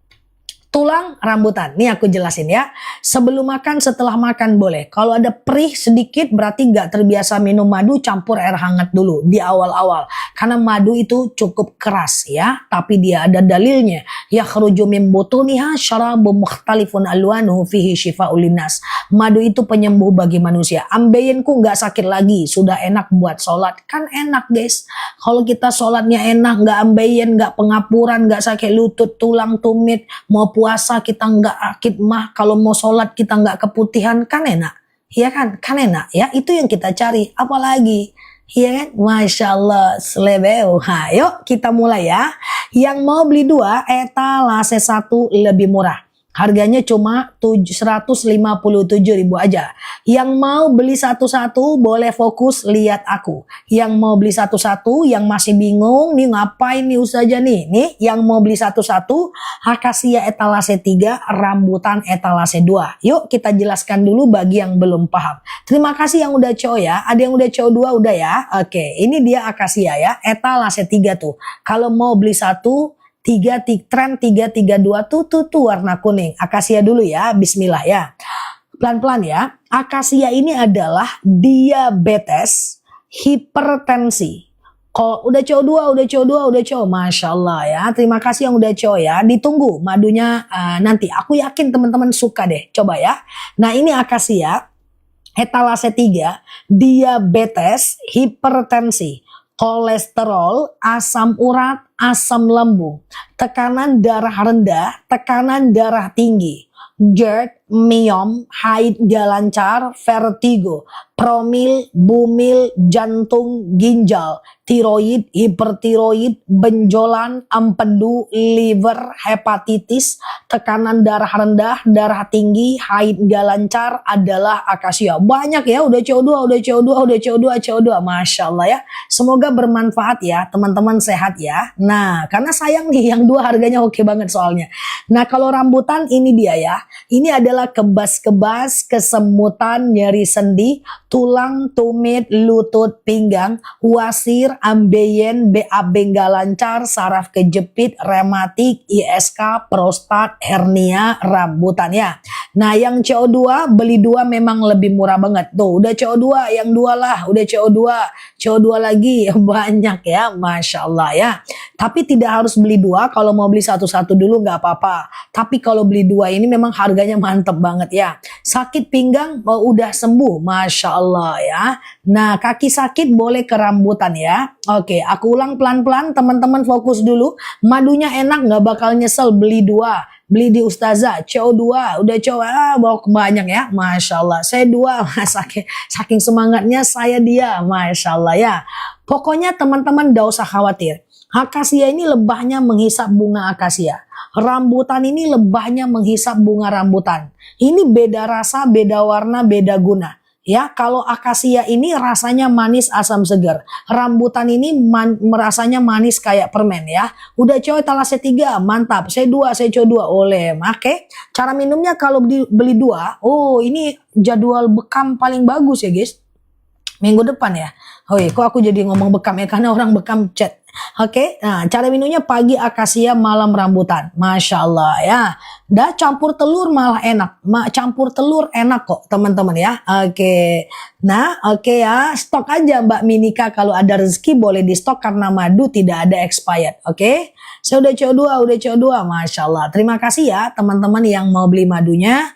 Tulang rambutan, nih aku jelasin ya. Sebelum makan, setelah makan boleh. Kalau ada perih sedikit berarti nggak terbiasa minum madu, campur air hangat dulu di awal-awal. Karena madu itu cukup keras ya, tapi dia ada dalilnya. Yakhruju min butuniha syarabun mukhtalifun alwanuhu fihi syifa'ul linnas. Madu itu penyembuh bagi manusia. Ambeyenku nggak sakit lagi, sudah enak buat sholat. Kan enak guys. Kalau kita sholatnya enak, nggak ambeien, nggak pengapuran, nggak sakit lutut, tulang, tumit, mau puasa kita nggak khidmah, kalau mau sholat kita nggak keputihan, kan enak, ya kan enak ya, itu yang kita cari, apalagi, ya kan, masya Allah, selebeu. Yuk kita mulai ya. Yang mau beli 2, etalase 1 lebih murah. Harganya cuma 157.000 aja. Yang mau beli satu-satu boleh fokus lihat aku. Yang mau beli satu-satu, yang masih bingung nih ngapain nih Ustazah nih. Nih yang mau beli satu-satu, akasia etalase 3, rambutan etalase 2. Yuk kita jelaskan dulu bagi yang belum paham. Terima kasih yang udah cowok ya. Ada yang udah cowok 2 udah ya. Oke, ini dia akasia ya, etalase 3 tuh. Kalau mau beli satu, tren 332 tuh warna kuning. Akasia dulu ya, bismillah ya. Pelan-pelan ya. Akasia ini adalah diabetes, hipertensi. Kalau udah cowok 2, masya Allah ya. Terima kasih yang udah cowok ya. Ditunggu madunya nanti. Aku yakin teman-teman suka deh. Coba ya. Nah ini akasia, etalase 3, diabetes, hipertensi, kolesterol, asam urat, asam lambung, tekanan darah rendah, tekanan darah tinggi, GERD, myom, haid gak lancar, vertigo, promil, bumil, jantung, ginjal, tiroid, hipertiroid, benjolan, empedu, liver, hepatitis, tekanan darah rendah, darah tinggi, haid gak lancar adalah akasia. Banyak ya, udah CO2, masya Allah ya. Semoga bermanfaat ya, teman-teman sehat ya. Nah, karena sayang nih yang 2 harganya oke banget soalnya. Nah, kalau rambutan ini dia ya. Ini adalah kebas-kebas, kesemutan, nyeri sendi, tulang, tumit, lutut, pinggang, wasir, ambeien, BAB nggak lancar, saraf kejepit, rematik, ISK, prostat, hernia, rambutan ya. Nah yang CO2 beli 2 memang lebih murah banget. Tuh udah CO2, yang 2 lah, udah CO2 lagi banyak ya, masya Allah ya. Tapi tidak harus beli 2, kalau mau beli satu-satu dulu nggak apa-apa. Tapi kalau beli 2 ini memang harganya mantep banget ya. Sakit pinggang udah sembuh, masya Allah ya. Nah kaki sakit boleh ke rambutan ya. Oke, aku ulang pelan-pelan, teman-teman fokus dulu. Madunya enak, nggak bakal nyesel beli 2. Beli di Ustazah, CO2, udah coba bawa banyak ya, masya Allah. Saya 2, saking semangatnya saya dia, masya Allah ya. Pokoknya teman-teman gak usah khawatir. Akasia ini lebahnya menghisap bunga akasia. Rambutan ini lebahnya menghisap bunga rambutan. Ini beda rasa, beda warna, beda guna. Ya, kalau akasia ini rasanya manis asam segar. Rambutan ini rasanya manis kayak permen ya. Udah coy etalase 3, mantap. Saya 2, saya coba 2. Oleh, oke. Cara minumnya kalau beli 2, oh ini jadwal bekam paling bagus ya guys. Minggu depan ya. Oh iya, kok aku jadi ngomong bekam ya, karena orang bekam chat. Oke, nah cara minumnya pagi akasia, malam rambutan. Masya Allah ya. Dah campur telur malah enak. Campur telur enak kok teman-teman ya. Oke, nah oke ya. Stok aja Mbak Minika, kalau ada rezeki boleh di stok karena madu tidak ada expired. Oke, saya udah CO2. Masya Allah. Terima kasih ya teman-teman yang mau beli madunya.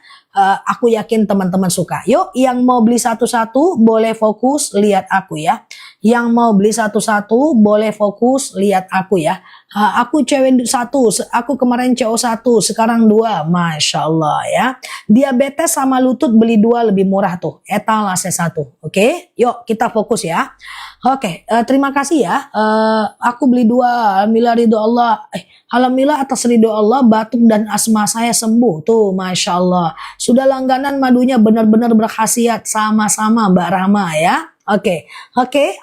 Aku yakin teman-teman suka. Yuk, yang mau beli satu-satu boleh fokus lihat aku ya. Yang mau beli satu-satu boleh fokus lihat aku ya. Aku cewek satu, aku kemarin CO1, sekarang 2, Masya Allah ya. Diabetes sama lutut beli 2 lebih murah tuh, etalase 1. Oke, yuk kita fokus ya. Oke, terima kasih ya. Aku beli 2, alhamdulillah ridho Allah. Alhamdulillah atas ridho Allah batuk dan asma saya sembuh tuh, Masya Allah. Sudah langganan madunya benar-benar berkhasiat, sama-sama Mbak Rama ya. Oke,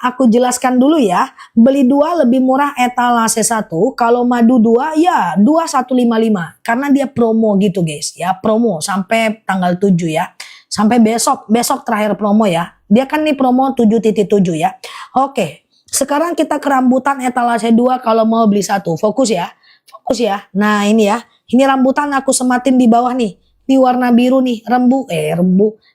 aku jelaskan dulu ya. Beli 2 lebih murah etalase 1. Kalau madu 2 ya 2155. Karena dia promo gitu guys ya. Promo sampai tanggal 7 ya. Sampai besok terakhir promo ya. Dia kan nih promo 7.7 ya. Oke, sekarang kita ke rambutan etalase 2 kalau mau beli 1. Fokus ya. Nah ini ya. Ini rambutan aku sematin di bawah nih. Ini warna biru nih, rembu.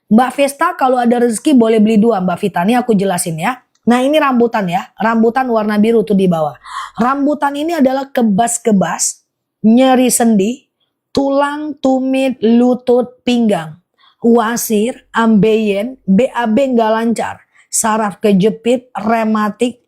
Mbak Vesta kalau ada rezeki boleh beli 2 Mbak Vita. Ini aku jelasin ya. Nah ini rambutan ya. Rambutan warna biru tuh di bawah. Rambutan ini adalah kebas-kebas, nyeri sendi, tulang, tumit, lutut, pinggang, wasir, ambeien, BAB nggak lancar, saraf kejepit, rematik,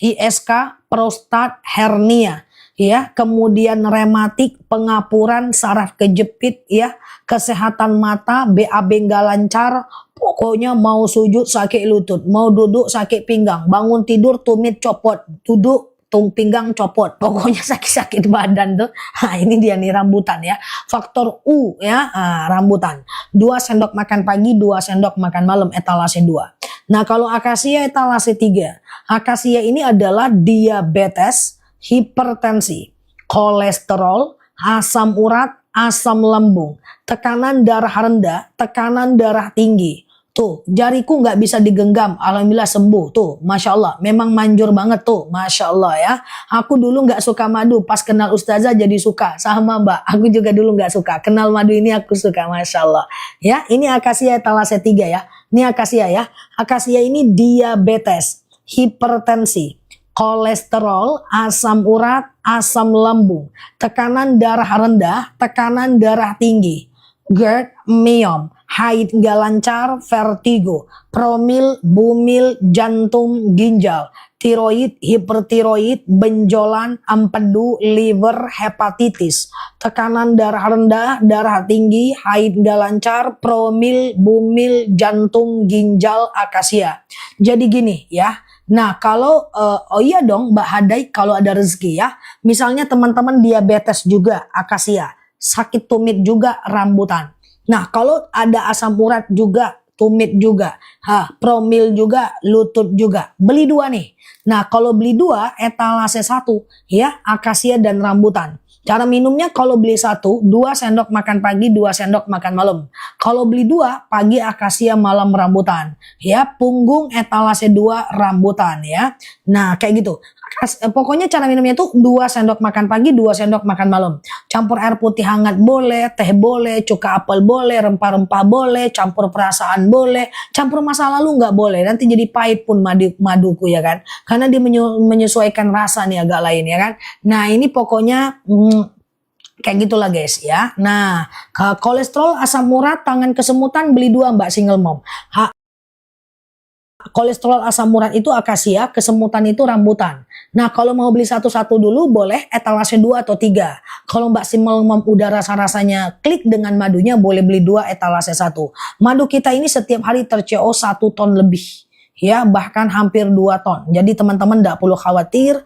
ISK, prostat, hernia. Ya, kemudian rematik, pengapuran, saraf kejepit ya, kesehatan mata, BAB nggak lancar, pokoknya mau sujud sakit lutut, mau duduk sakit pinggang, bangun tidur tumit copot, duduk pinggang copot, pokoknya sakit-sakit badan tuh. Nah, ini dia nih rambutan ya. Faktor U ya, rambutan. 2 sendok makan pagi, 2 sendok makan malam, etalase 2. Nah, kalau akasia etalase 3. Akasia ini adalah diabetes, hipertensi, kolesterol, asam urat, asam lambung, tekanan darah rendah, tekanan darah tinggi. Tuh, jariku nggak bisa digenggam, alhamdulillah sembuh. Tuh, Masya Allah, memang manjur banget tuh, Masya Allah ya. Aku dulu nggak suka madu, pas kenal Ustazah jadi suka. Sama Mbak, aku juga dulu nggak suka. Kenal madu ini aku suka, Masya Allah. Ya, ini akasia etalase 3 ya. Ini akasia ya. Akasia ini diabetes, hipertensi, kolesterol, asam urat, asam lambung, tekanan darah rendah, tekanan darah tinggi, GERD, myom, haid nggak lancar, vertigo, promil, bumil, jantung, ginjal, tiroid, hipertiroid, benjolan, empedu, liver, hepatitis, tekanan darah rendah, darah tinggi, haid nggak lancar, promil, bumil, jantung, ginjal, akasia. Jadi gini ya. Nah kalau, oh iya dong Mbak Hadai, kalau ada rezeki ya. Misalnya teman-teman diabetes juga, akasia. Sakit tumit juga, rambutan. Nah kalau ada asam urat juga, tumit juga. Promil juga, lutut juga. Beli 2 nih. Nah kalau beli 2, etalase 1 ya, akasia dan rambutan. Cara minumnya kalau beli 1, 2 sendok makan pagi, 2 sendok makan malam. Kalau beli 2, pagi akasia, malam rambutan. Ya, punggung etalase 2 rambutan ya. Nah, kayak gitu. Pokoknya cara minumnya itu 2 sendok makan pagi, 2 sendok makan malam. Campur air putih hangat boleh, teh boleh, cuka apel boleh, rempah-rempah boleh, campur perasaan boleh, campur masa lalu nggak boleh. Nanti jadi pahit pun maduku ya kan. Karena dia menyesuaikan rasa nih agak lain ya kan. Nah, ini pokoknya kayak gitulah guys ya. Nah, kolesterol, asam urat, tangan kesemutan beli 2 Mbak single mom. Kolesterol, asam urat itu akasia, kesemutan itu rambutan. Nah kalau mau beli satu-satu dulu boleh etalase 2 atau 3. Kalau Mbak single mom udah rasa-rasanya klik dengan madunya boleh beli 2 etalase 1. Madu kita ini setiap hari terCO 1 ton lebih. Ya bahkan hampir 2 ton. Jadi teman-teman tidak perlu khawatir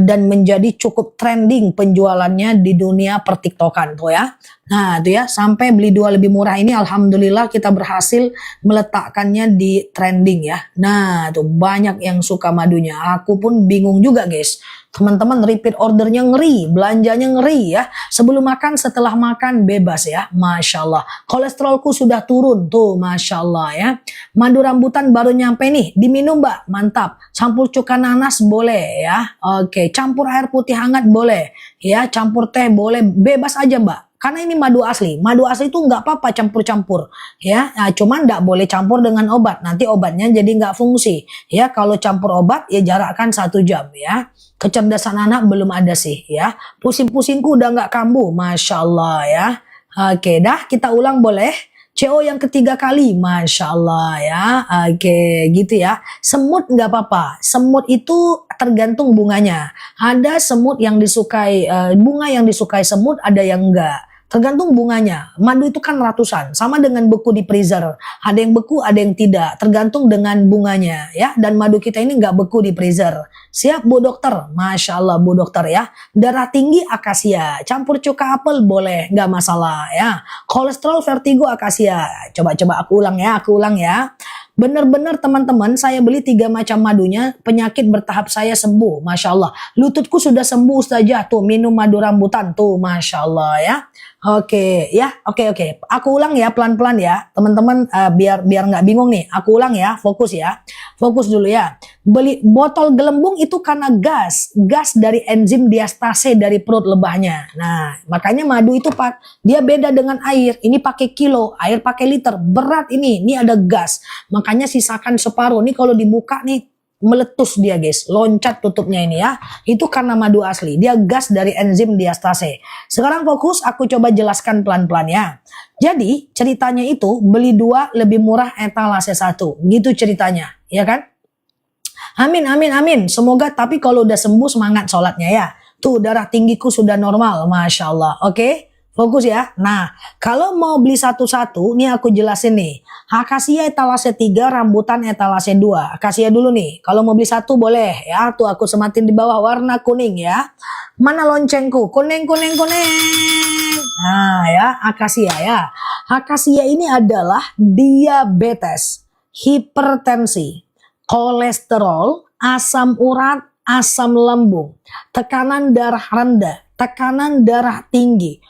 dan menjadi cukup trending penjualannya di dunia pertiktokan tuh ya. Nah, itu ya, sampai beli dua lebih murah ini alhamdulillah kita berhasil meletakkannya di trending ya. Nah, tuh banyak yang suka madunya. Aku pun bingung juga, guys. Teman-teman repeat ordernya ngeri, belanjanya ngeri ya. Sebelum makan, setelah makan bebas ya. Masya Allah. Kolesterolku sudah turun tuh, Masya Allah ya. Madu rambutan baru nyampe nih, diminum Mbak, mantap. Campur cuka nanas boleh ya. Oke, campur air putih hangat boleh. Ya, campur teh boleh, bebas aja Mbak. Karena ini madu asli. Madu asli itu nggak apa-apa campur-campur. Ya, nah, cuman nggak boleh campur dengan obat. Nanti obatnya jadi nggak fungsi. Ya, kalau campur obat ya jarakkan 1 jam ya. Kecerdasan anak belum ada sih ya. Pusing-pusingku udah nggak kambuh. Masya Allah ya. Oke, dah kita ulang boleh. CO yang ketiga kali, Masya Allah ya. Oke, gitu ya. Semut nggak apa-apa. Semut itu tergantung bunganya. Ada semut yang disukai, bunga yang disukai semut, ada yang enggak. Tergantung bunganya. Madu itu kan ratusan, sama dengan beku di freezer. Ada yang beku, ada yang tidak. Tergantung dengan bunganya ya. Dan madu kita ini nggak beku di freezer. Siap Bu Dokter? Masya Allah Bu Dokter ya. Darah tinggi akasia. Campur cuka apel boleh, nggak masalah ya. Kolesterol vertigo akasia. Coba-coba aku ulang ya. Benar-benar teman-teman, saya beli 3 macam madunya, penyakit bertahap saya sembuh, Masya Allah. Lututku sudah sembuh Ustazah, tuh minum madu rambutan, tuh Masya Allah ya. Oke ya, oke. Aku ulang ya pelan-pelan ya, teman-teman, biar nggak bingung nih. Aku ulang ya, fokus ya, fokus dulu ya. Beli botol gelembung itu karena gas dari enzim diastase dari perut lebahnya. Nah, makanya madu itu dia beda dengan air. Ini pakai kilo, air pakai liter, berat ini ada gas. Makanya sisakan separuh. Nih kalau dibuka nih meletus dia guys, loncat tutupnya ini ya. Itu karena madu asli, dia gas dari enzim diastase. Sekarang fokus, aku coba jelaskan pelan-pelan ya. Jadi ceritanya itu beli 2 lebih murah etalase 1, gitu ceritanya, ya kan? Amin. Semoga, tapi kalau udah sembuh semangat sholatnya ya. Tuh darah tinggiku sudah normal, Masya Allah. Oke? Fokus ya. Nah, kalau mau beli satu-satu, nih aku jelasin nih. Akasia etalase 3, rambutan etalase 2. Akasia dulu nih. Kalau mau beli satu boleh ya. Tuh aku sematin di bawah warna kuning ya. Mana loncengku? Kuning. Nah ya, akasia ya. Akasia ini adalah diabetes, hipertensi, kolesterol, asam urat, asam lambung, tekanan darah rendah, tekanan darah tinggi,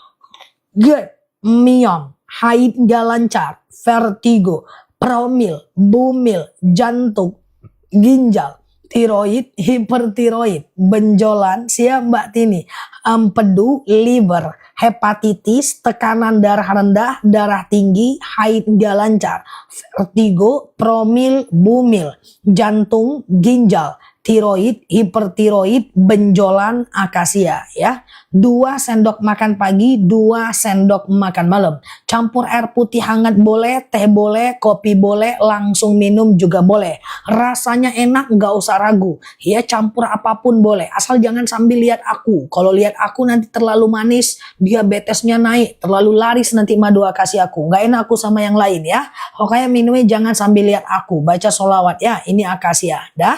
GERD, miom, haid gak lancar, vertigo, promil, bumil, jantung, ginjal, tiroid, hipertiroid, benjolan, siap Mbak Tini, empedu, liver, hepatitis, tekanan darah rendah, darah tinggi, haid gak lancar, vertigo, promil, bumil, jantung, ginjal, tiroid, hipertiroid, benjolan, akasia ya. 2 sendok makan pagi, 2 sendok makan malam. Campur air putih hangat boleh, teh boleh, kopi boleh, langsung minum juga boleh. Rasanya enak, nggak usah ragu. Ya campur apapun boleh, asal jangan sambil lihat aku. Kalau lihat aku nanti terlalu manis, diabetesnya naik, terlalu laris nanti madu akasia aku. Nggak enak aku sama yang lain ya. Pokoknya minumnya jangan sambil lihat aku, baca sholawat ya. Ini akasia, dah.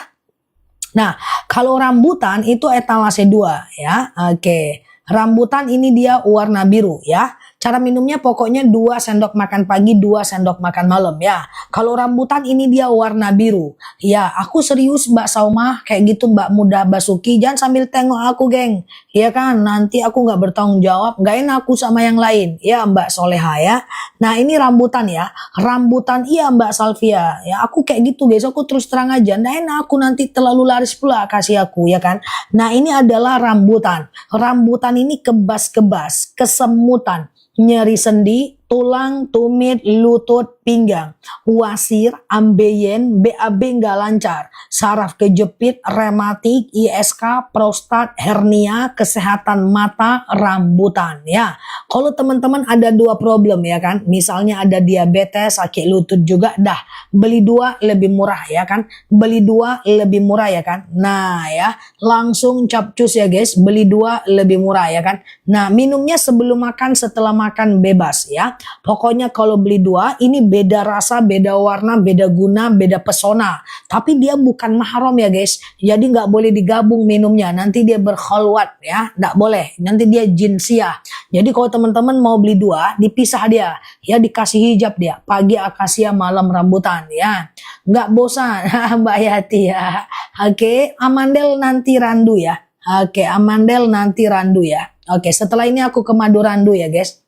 Nah, kalau rambutan itu etalase 2 ya. Oke. Rambutan ini dia warna biru ya. Cara minumnya pokoknya 2 sendok makan pagi, 2 sendok makan malam ya. Kalau rambutan ini dia warna biru. Ya, aku serius Mbak Saumah, kayak gitu Mbak Muda Basuki. Jangan sambil tengok aku, geng. Ya kan, nanti aku nggak bertanggung jawab, nggak enak aku sama yang lain. Ya Mbak Soleha ya. Nah, ini rambutan ya. Rambutan iya Mbak Salvia. Ya, aku kayak gitu guys, aku terus terang aja. Nggak enak aku nanti terlalu laris pula kasih aku, ya kan. Nah, ini adalah rambutan. Rambutan ini kebas-kebas, kesemutan, nyeri sendi, tulang, tumit, lutut, pinggang, wasir, ambeien, BAB nggak lancar, saraf kejepit, rematik, ISK, prostat, hernia, kesehatan mata, rambutan ya. Kalau teman-teman ada 2 problem ya kan, misalnya ada diabetes, sakit lutut juga, dah beli 2 lebih murah ya kan, beli 2 lebih murah ya kan. Nah ya, langsung capcus ya guys, beli 2 lebih murah ya kan. Nah, minumnya sebelum makan, setelah makan bebas ya. Pokoknya kalau beli dua, ini beda rasa, beda warna, beda guna, beda pesona. Tapi dia bukan mahram ya guys. Jadi nggak boleh digabung minumnya. Nanti dia berkhalwat ya, nggak boleh. Nanti dia jinsiah. Jadi kalau teman-teman mau beli dua, dipisah dia. Ya dikasih hijab dia. Pagi akasia, malam rambutan ya. Nggak bosan Mbak Yati ya. Oke, amandel nanti randu ya. Oke, amandel nanti randu ya. Oke, setelah ini aku ke madu randu ya guys.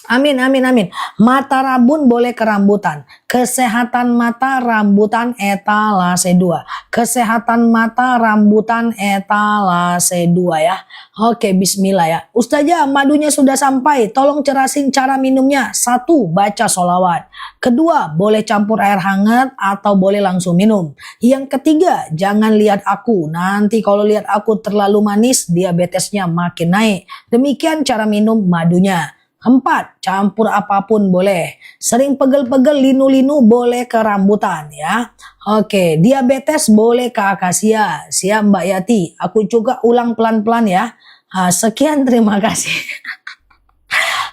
Amin, amin, amin. Mata rabun boleh ke rambutan. Kesehatan mata rambutan etalase 2. Kesehatan mata rambutan etalase 2 ya. Oke, bismillah ya. Ustazah, madunya sudah sampai. Tolong cerasin cara minumnya. 1. Baca sholawat. 2. Boleh campur air hangat atau boleh langsung minum. Yang 3. Jangan lihat aku. Nanti kalau lihat aku terlalu manis, diabetesnya makin naik. Demikian cara minum madunya. 4. Campur apapun boleh. Sering pegel-pegel linu-linu boleh ke rambutan ya. Oke, diabetes boleh ke akasia. Siap Mbak Yati. Aku juga ulang pelan-pelan ya. Sekian, terima kasih.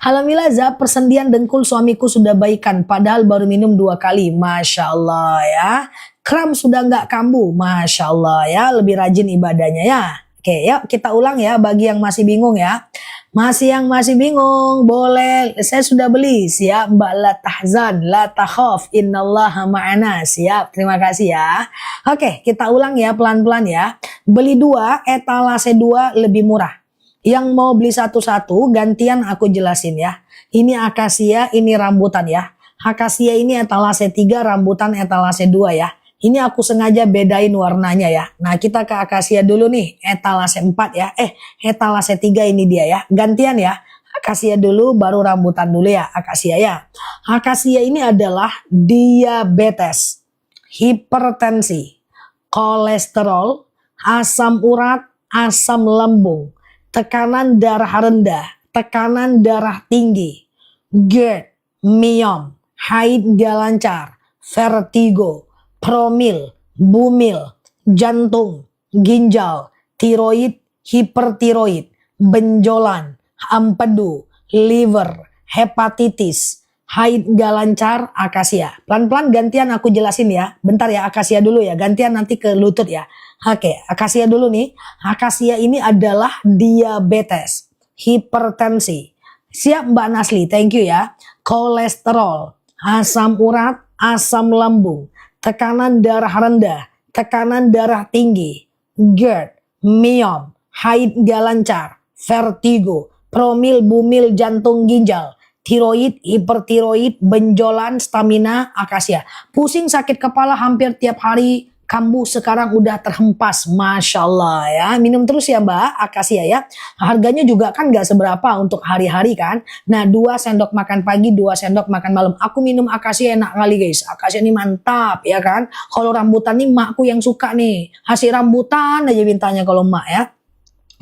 Alhamdulillah Zah, persendian dengkul suamiku sudah baikan. Padahal baru minum 2 kali. Masya Allah ya. Kram sudah nggak kambuh. Masya Allah ya. Lebih rajin ibadahnya ya. Oke, yuk kita ulang ya bagi yang masih bingung ya. Masih bingung, boleh. Saya sudah beli. Siap Mbak, la tahzan, la takhaf, innallaha ma'ana. Siap, terima kasih ya. Oke, kita ulang ya pelan-pelan ya. Beli 2, etalase 2 lebih murah. Yang mau beli satu-satu, gantian aku jelasin ya. Ini akasia, ini rambutan ya. Akasia ini etalase 3, rambutan etalase 2 ya. Ini aku sengaja bedain warnanya ya. Nah kita ke akasia dulu nih. Etalase 4 ya. Etalase 3 ini dia ya. Gantian ya. Akasia dulu baru rambutan dulu ya. Akasia ya. Akasia ini adalah diabetes, hipertensi, kolesterol, asam urat, asam lambung, tekanan darah rendah, tekanan darah tinggi, GERD, myom, haid gak lancar, vertigo, promil, bumil, jantung, ginjal, tiroid, hipertiroid, benjolan, empedu, liver, hepatitis, haid gak lancar, akasia. Pelan-pelan gantian aku jelasin ya. Bentar ya, akasia dulu ya. Gantian nanti ke lutut ya. Oke, akasia dulu nih. Akasia ini adalah diabetes, hipertensi. Siap Mbak Nasli, thank you ya. Kolesterol, asam urat, asam lambung, tekanan darah rendah, tekanan darah tinggi, GERD, myom, haid gak lancar, vertigo, promil, bumil, jantung, ginjal, tiroid, hipertiroid, benjolan, stamina, akasia. Pusing sakit kepala hampir tiap hari, kambuh sekarang udah terhempas. Masya Allah ya. Minum terus ya Mbak, akasia ya. Harganya juga kan gak seberapa untuk hari-hari kan. Nah 2 sendok makan pagi, 2 sendok makan malam. Aku minum akasia enak kali guys. Akasia ini mantap ya kan. Kalau rambutan nih makku yang suka nih. Hasil rambutan aja mintanya kalau mak ya.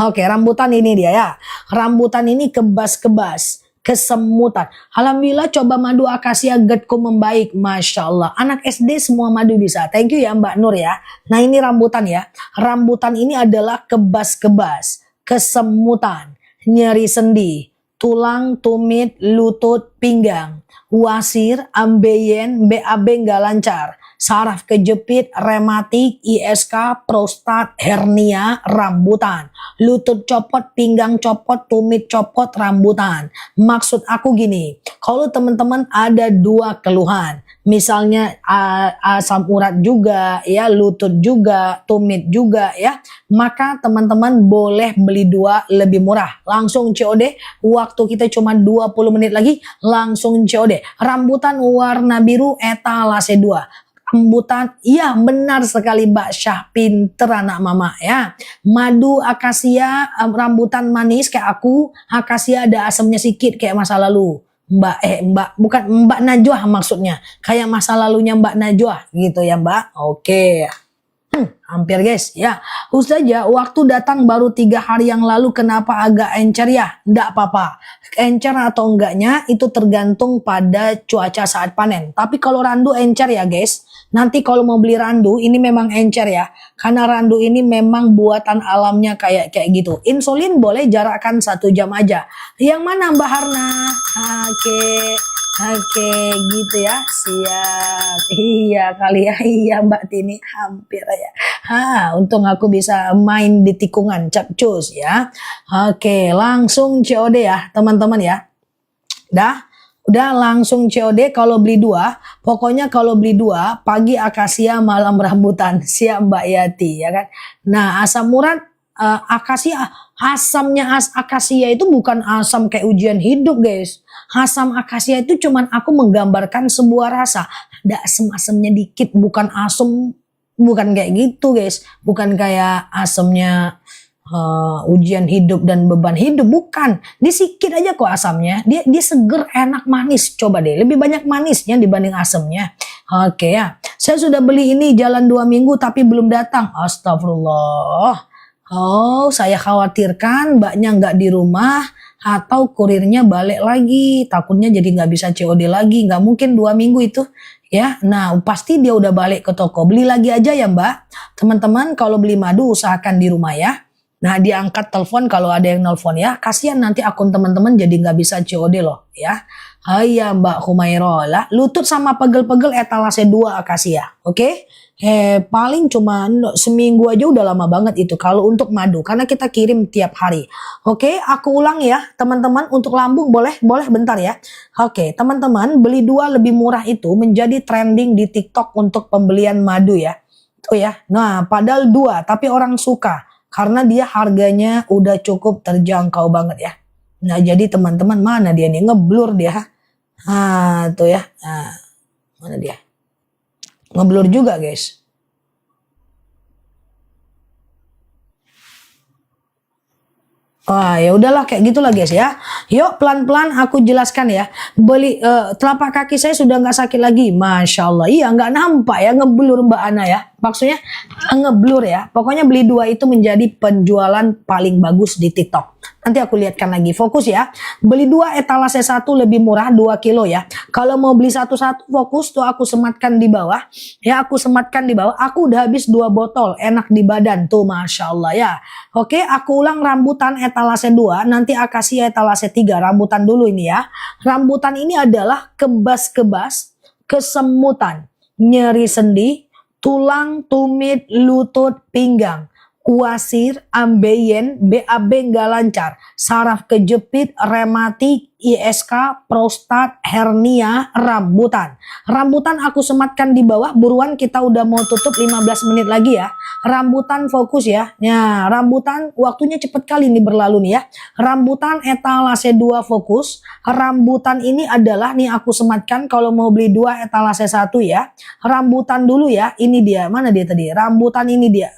Oke, rambutan ini dia ya. Rambutan ini kebas-kebas, kesemutan. Alhamdulillah coba madu akasia GERDku membaik. Masya Allah. Anak SD semua madu bisa. Thank you ya Mbak Nur ya. Nah ini rambutan ya. Rambutan ini adalah kebas-kebas, kesemutan, nyeri sendi, tulang, tumit, lutut, pinggang, wasir, ambeien, BAB nggak lancar, saraf kejepit, rematik, ISK, prostat, hernia, rambutan, lutut copot, pinggang copot, tumit copot, rambutan. Maksud aku gini, kalau teman-teman ada 2 keluhan, misalnya asam urat juga ya, lutut juga, tumit juga ya, maka teman-teman boleh beli 2 lebih murah. Langsung COD, waktu kita cuma 20 menit lagi, langsung COD. Rambutan warna biru etalase 2. Rambutan, iya benar sekali Mbak Syah, pinter anak mama ya. Madu akasia, rambutan manis kayak aku, akasia ada asamnya sedikit kayak masa lalu. Mbak, bukan Mbak Najwa maksudnya, kayak masa lalunya Mbak Najwa gitu ya Mbak. Oke. Hampir guys ya. Ustazah, waktu datang baru 3 hari yang lalu, kenapa agak encer ya? Nggak apa-apa. Encer atau enggaknya itu tergantung pada cuaca saat panen. Tapi kalau randu encer ya guys. Nanti kalau mau beli randu, ini memang encer ya. Karena randu ini memang buatan alamnya kayak gitu. Insulin boleh jarakkan 1 jam aja. Yang mana Mbak Harna? Oke. Oke, gitu ya. Siap. Iya kali ya. Iya Mbak Tini, hampir ya. Untung aku bisa main di tikungan capcus ya. Oke, langsung COD ya, teman-teman ya. Udah langsung COD kalau beli 2. Pokoknya kalau beli 2, pagi akasia, malam rambutan. Siap Mbak Yati ya kan. Nah, asam urat akasia, asamnya akasia itu bukan asam kayak ujian hidup guys. Asam akasia itu cuman aku menggambarkan sebuah rasa. Ada asam-asamnya dikit, bukan asam, bukan kayak gitu guys. Bukan kayak asamnya ujian hidup dan beban hidup, bukan. Disikit aja kok asamnya. Dia seger, enak, manis. Coba deh, lebih banyak manisnya dibanding asamnya. Oke ya. Saya sudah beli ini jalan 2 minggu tapi belum datang. Astagfirullah. Oh, saya khawatirkan mbaknya nggak di rumah atau kurirnya balik lagi. Takutnya jadi nggak bisa COD lagi. Nggak mungkin 2 minggu itu. Ya, nah pasti dia udah balik ke toko. Beli lagi aja ya mbak. Teman-teman kalau beli madu usahakan di rumah ya. Nah diangkat telepon kalau ada yang nelpon ya. Kasihan nanti akun teman-teman jadi nggak bisa COD loh ya. Hai ya Mbak Humairola. Lutut sama pegel-pegel etalase 2 akasia. Oke. Paling cuma seminggu aja udah lama banget itu kalau untuk madu karena kita kirim tiap hari. Oke, aku ulang ya teman-teman, untuk lambung boleh bentar ya. Oke, teman-teman, beli 2 lebih murah itu menjadi trending di TikTok untuk pembelian madu ya. Tuh ya. Nah, padahal 2 tapi orang suka karena dia harganya udah cukup terjangkau banget ya. Nah, jadi teman-teman, mana dia nih, ngeblur dia. Tuh ya. Nah, mana dia? Ngeblur juga guys. Ya udahlah kayak gitulah guys ya. Yuk pelan-pelan aku jelaskan ya. Beli telapak kaki saya sudah nggak sakit lagi, masya Allah. Iya nggak nampak ya, ngeblur Mbak Ana ya. Maksudnya ngeblur ya. Pokoknya beli 2 itu menjadi penjualan paling bagus di TikTok. Nanti aku lihatkan lagi. Fokus ya. Beli 2 etalase 1 lebih murah 2 kilo ya. Kalau mau beli satu-satu fokus tuh aku sematkan di bawah. Ya aku sematkan di bawah. Aku udah habis 2 botol. Enak di badan tuh, masya Allah ya. Oke, aku ulang rambutan etalase 2. Nanti akasia etalase 3. Rambutan dulu ini ya. Rambutan ini adalah kebas-kebas, kesemutan, nyeri sendi, tulang, tumit, lutut, pinggang, kuasir, ambeien, BAB nggak lancar, saraf kejepit, rematik, ISK, prostat, hernia, rambutan. Rambutan aku sematkan di bawah, buruan kita udah mau tutup 15 menit lagi ya. Rambutan fokus ya. Nah, rambutan waktunya cepet kali nih berlalu nih ya. Rambutan etalase 2 fokus. Rambutan ini adalah nih aku sematkan kalau mau beli 2 etalase 1 ya. Rambutan dulu ya. Ini dia. Mana dia tadi? Rambutan ini dia.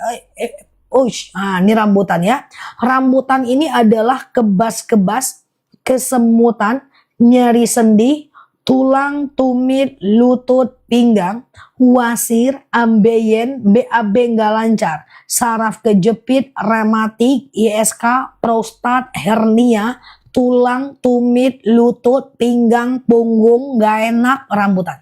Ini rambutan ya. Rambutan ini adalah kebas-kebas, kesemutan, nyeri sendi, tulang, tumit, lutut, pinggang, wasir, ambeien, BAB nggak lancar, saraf kejepit, rematik, ISK, prostat, hernia, tulang, tumit, lutut, pinggang, punggung, nggak enak, rambutan.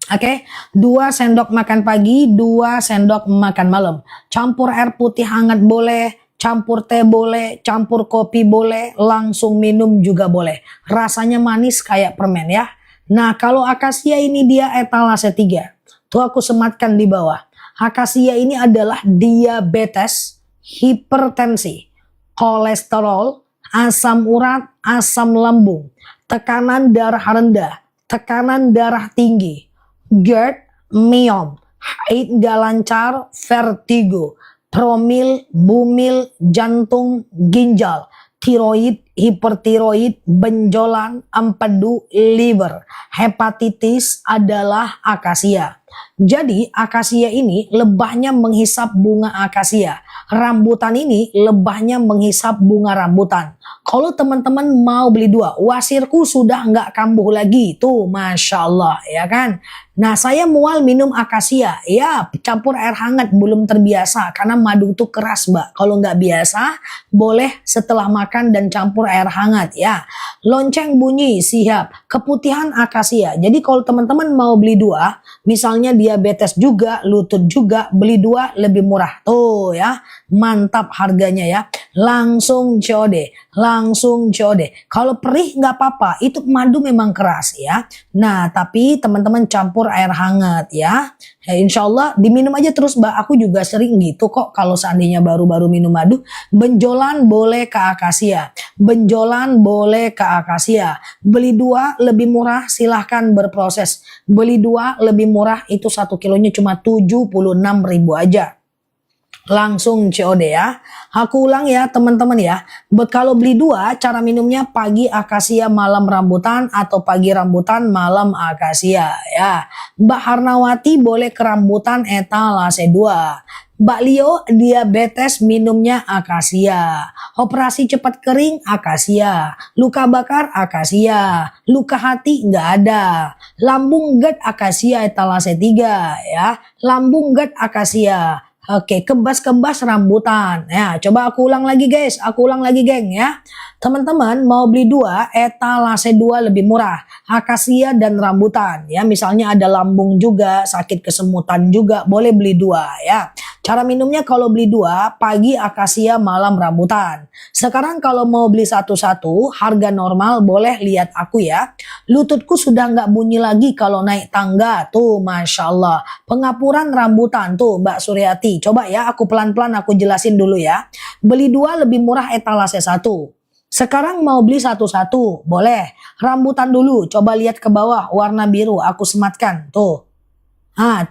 Oke, 2 sendok makan pagi, 2 sendok makan malam. Campur air putih hangat boleh, campur teh boleh, campur kopi boleh, langsung minum juga boleh. Rasanya manis kayak permen ya. Nah, kalau akasia ini dia etalase 3. Tuh aku sematkan di bawah. Akasia ini adalah diabetes, hipertensi, kolesterol, asam urat, asam lambung, tekanan darah rendah, tekanan darah tinggi, GERD, myom, haid nggak lancar, vertigo, promil, bumil, jantung, ginjal, tiroid, hipertiroid, benjolan, empedu, liver, hepatitis adalah akasia. Jadi akasia ini lebahnya menghisap bunga akasia. Rambutan ini lebahnya menghisap bunga rambutan. Kalau teman-teman mau beli 2, wasirku sudah nggak kambuh lagi. Tuh, masya Allah ya kan. Nah, saya mual minum akasia. Ya, campur air hangat, belum terbiasa karena madu itu keras, Mbak. Kalau nggak biasa, boleh setelah makan dan campur air hangat ya. Lonceng bunyi, siap. Keputihan akasia. Jadi kalau teman-teman mau beli dua, misalnya diabetes juga, lutut juga, beli dua lebih murah. Tuh ya, mantap harganya ya. Langsung COD, langsung COD. Kalau perih nggak apa-apa, itu madu memang keras ya. Nah, tapi teman-teman campur air hangat ya. Ya, insya Allah diminum aja terus Mbak. Aku juga sering gitu kok kalau seandainya baru-baru minum madu. Benjolan boleh ke akasia. Benjolan boleh ke akasia. Beli dua lebih murah, silahkan berproses. Beli dua lebih murah, itu 1 kilonya cuma 76.000 aja. Langsung COD ya. Aku ulang ya teman-teman ya. Kalau beli dua, cara minumnya pagi akasia malam rambutan atau pagi rambutan malam akasia ya. Mbak Harnawati boleh ke rambutan etalase 2. Mbak Leo diabetes minumnya akasia. Operasi cepat kering akasia. Luka bakar akasia. Luka hati nggak ada. Lambung GERD akasia etalase 3 ya. Lambung GERD akasia. Oke, kebas-kebas rambutan. Ya, coba aku ulang lagi guys. Aku ulang lagi geng ya. Teman-teman mau beli dua, etalase 2 lebih murah. Akasia dan rambutan. Ya, misalnya ada lambung juga, sakit kesemutan juga, boleh beli dua ya. Cara minumnya kalau beli dua, pagi akasia, malam rambutan. Sekarang kalau mau beli satu-satu, harga normal boleh lihat aku ya. Lututku sudah nggak bunyi lagi kalau naik tangga. Tuh, Masya Allah. Pengapuran rambutan tuh Mbak Suryati. Coba ya, aku pelan-pelan aku jelasin dulu ya. Beli dua lebih murah etalase 1. Sekarang mau beli satu-satu, boleh. Rambutan dulu, coba lihat ke bawah, warna biru, aku sematkan. Tuh.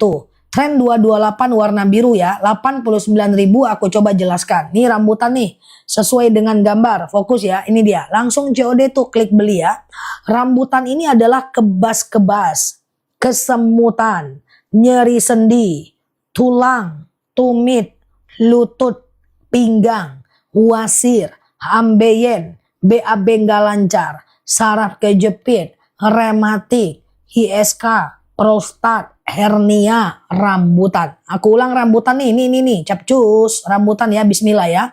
Tuh. Tren 228 warna biru ya, 89.000 aku coba jelaskan. Nih rambutan nih, sesuai dengan gambar, fokus ya, ini dia. Langsung COD tuh, klik beli ya. Rambutan ini adalah kebas-kebas, kesemutan, nyeri sendi, tulang, tumit, lutut, pinggang, wasir, ambeien, BAB nggak lancar, saraf kejepit, rematik, ISK, prostat, hernia, rambutan. Aku ulang rambutan nih, nih, capcus, rambutan ya, bismillah ya.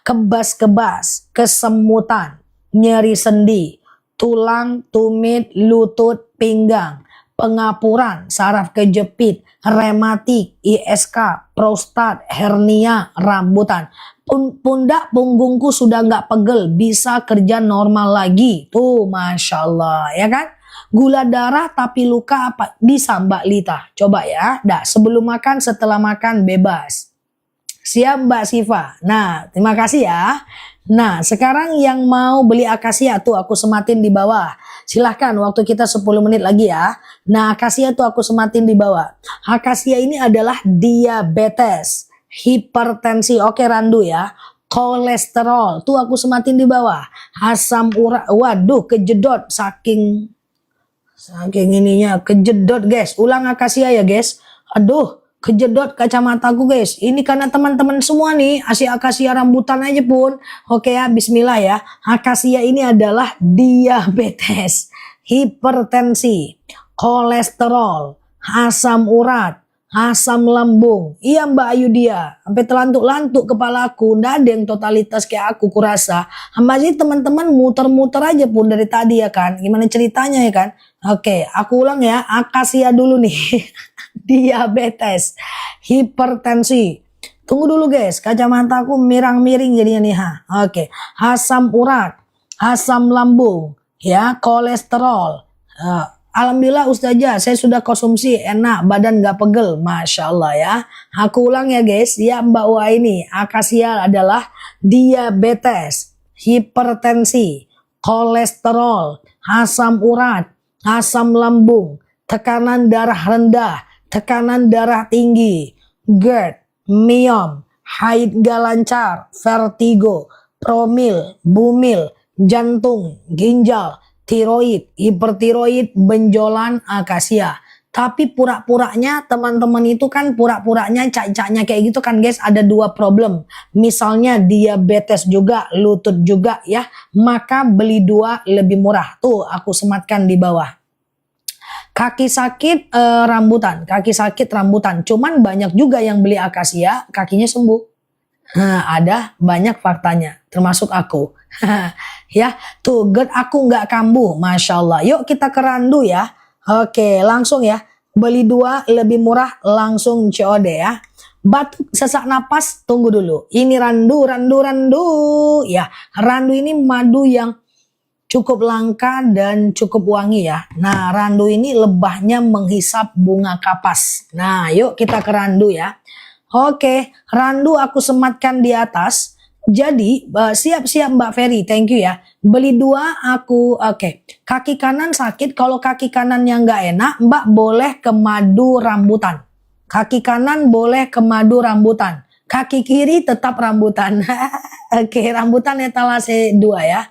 Kebas-kebas, kesemutan, nyeri sendi, tulang, tumit, lutut, pinggang, pengapuran, saraf kejepit, rematik, ISK, prostat, hernia, rambutan. Pundak punggungku sudah nggak pegel, bisa kerja normal lagi. Tuh, Masya Allah, ya kan? Gula darah tapi luka apa? Bisa Mbak Lita. Coba ya. Dah, sebelum makan, setelah makan bebas. Siap Mbak Siva. Nah, terima kasih ya. Nah, sekarang yang mau beli akasia tuh aku sematin di bawah. Silahkan waktu kita 10 menit lagi ya. Nah, akasia tuh aku sematin di bawah. Akasia ini adalah diabetes, hipertensi, oke Randu ya. Kolesterol, tuh aku sematin di bawah. Asam urat, waduh kejedot saking ininya, kejedot guys. Ulang akasia ya guys. Aduh, kejedot kacamataku guys. Ini karena teman-teman semua nih, akasia rambutan aja pun. Oke ya, bismillah ya. Akasia ini adalah diabetes, hipertensi, kolesterol, asam urat, asam lambung. Iya Mbak Ayudia, sampai telantuk-lantuk kepalaku. Nggak ada yang totalitas kayak aku kurasa. Masih teman-teman muter-muter aja pun dari tadi ya kan. Gimana ceritanya ya kan? Oke, aku ulang ya. Akasia dulu nih. Diabetes, hipertensi. Tunggu dulu guys, kacamataku mirang-miring jadinya nih. Oke, asam urat, asam lambung, ya, kolesterol. Alhamdulillah Ustazah, saya sudah konsumsi, enak, badan gak pegel, Masya Allah ya. Aku ulang ya guys, ya Mbak Wah ini, akasia adalah diabetes, hipertensi, kolesterol, asam urat, asam lambung, tekanan darah rendah, tekanan darah tinggi, GERD, miom, haid gak lancar, vertigo, promil, bumil, jantung, ginjal, tiroid, hipertiroid, benjolan, akasia. Tapi pura-puranya teman-teman itu kan pura-puranya cak-caknya kayak gitu kan guys, ada dua problem. Misalnya diabetes juga, lutut juga ya, maka beli dua lebih murah. Tuh aku sematkan di bawah. Kaki sakit rambutan, kaki sakit rambutan. Cuman banyak juga yang beli akasia, kakinya sembuh. Nah, ada banyak faktanya, termasuk aku. Ya, tuh GERD aku nggak kambuh, Masya Allah. Yuk kita ke Randu ya. Oke, langsung ya. Beli 2 lebih murah, langsung COD ya. Batuk sesak napas, tunggu dulu. Ini Randu, Randu, Randu. Ya, Randu ini madu yang cukup langka dan cukup wangi ya. Nah, Randu ini lebahnya menghisap bunga kapas. Nah, yuk kita ke Randu ya. Oke, Randu aku sematkan di atas. Jadi, siap-siap Mbak Ferry, thank you ya. Beli 2 aku, oke. Kaki kanan sakit, kalau kaki kanannya nggak enak, Mbak boleh ke madu rambutan. Kaki kanan boleh ke madu rambutan. Kaki kiri tetap rambutan. Oke, rambutan etalase 2 ya.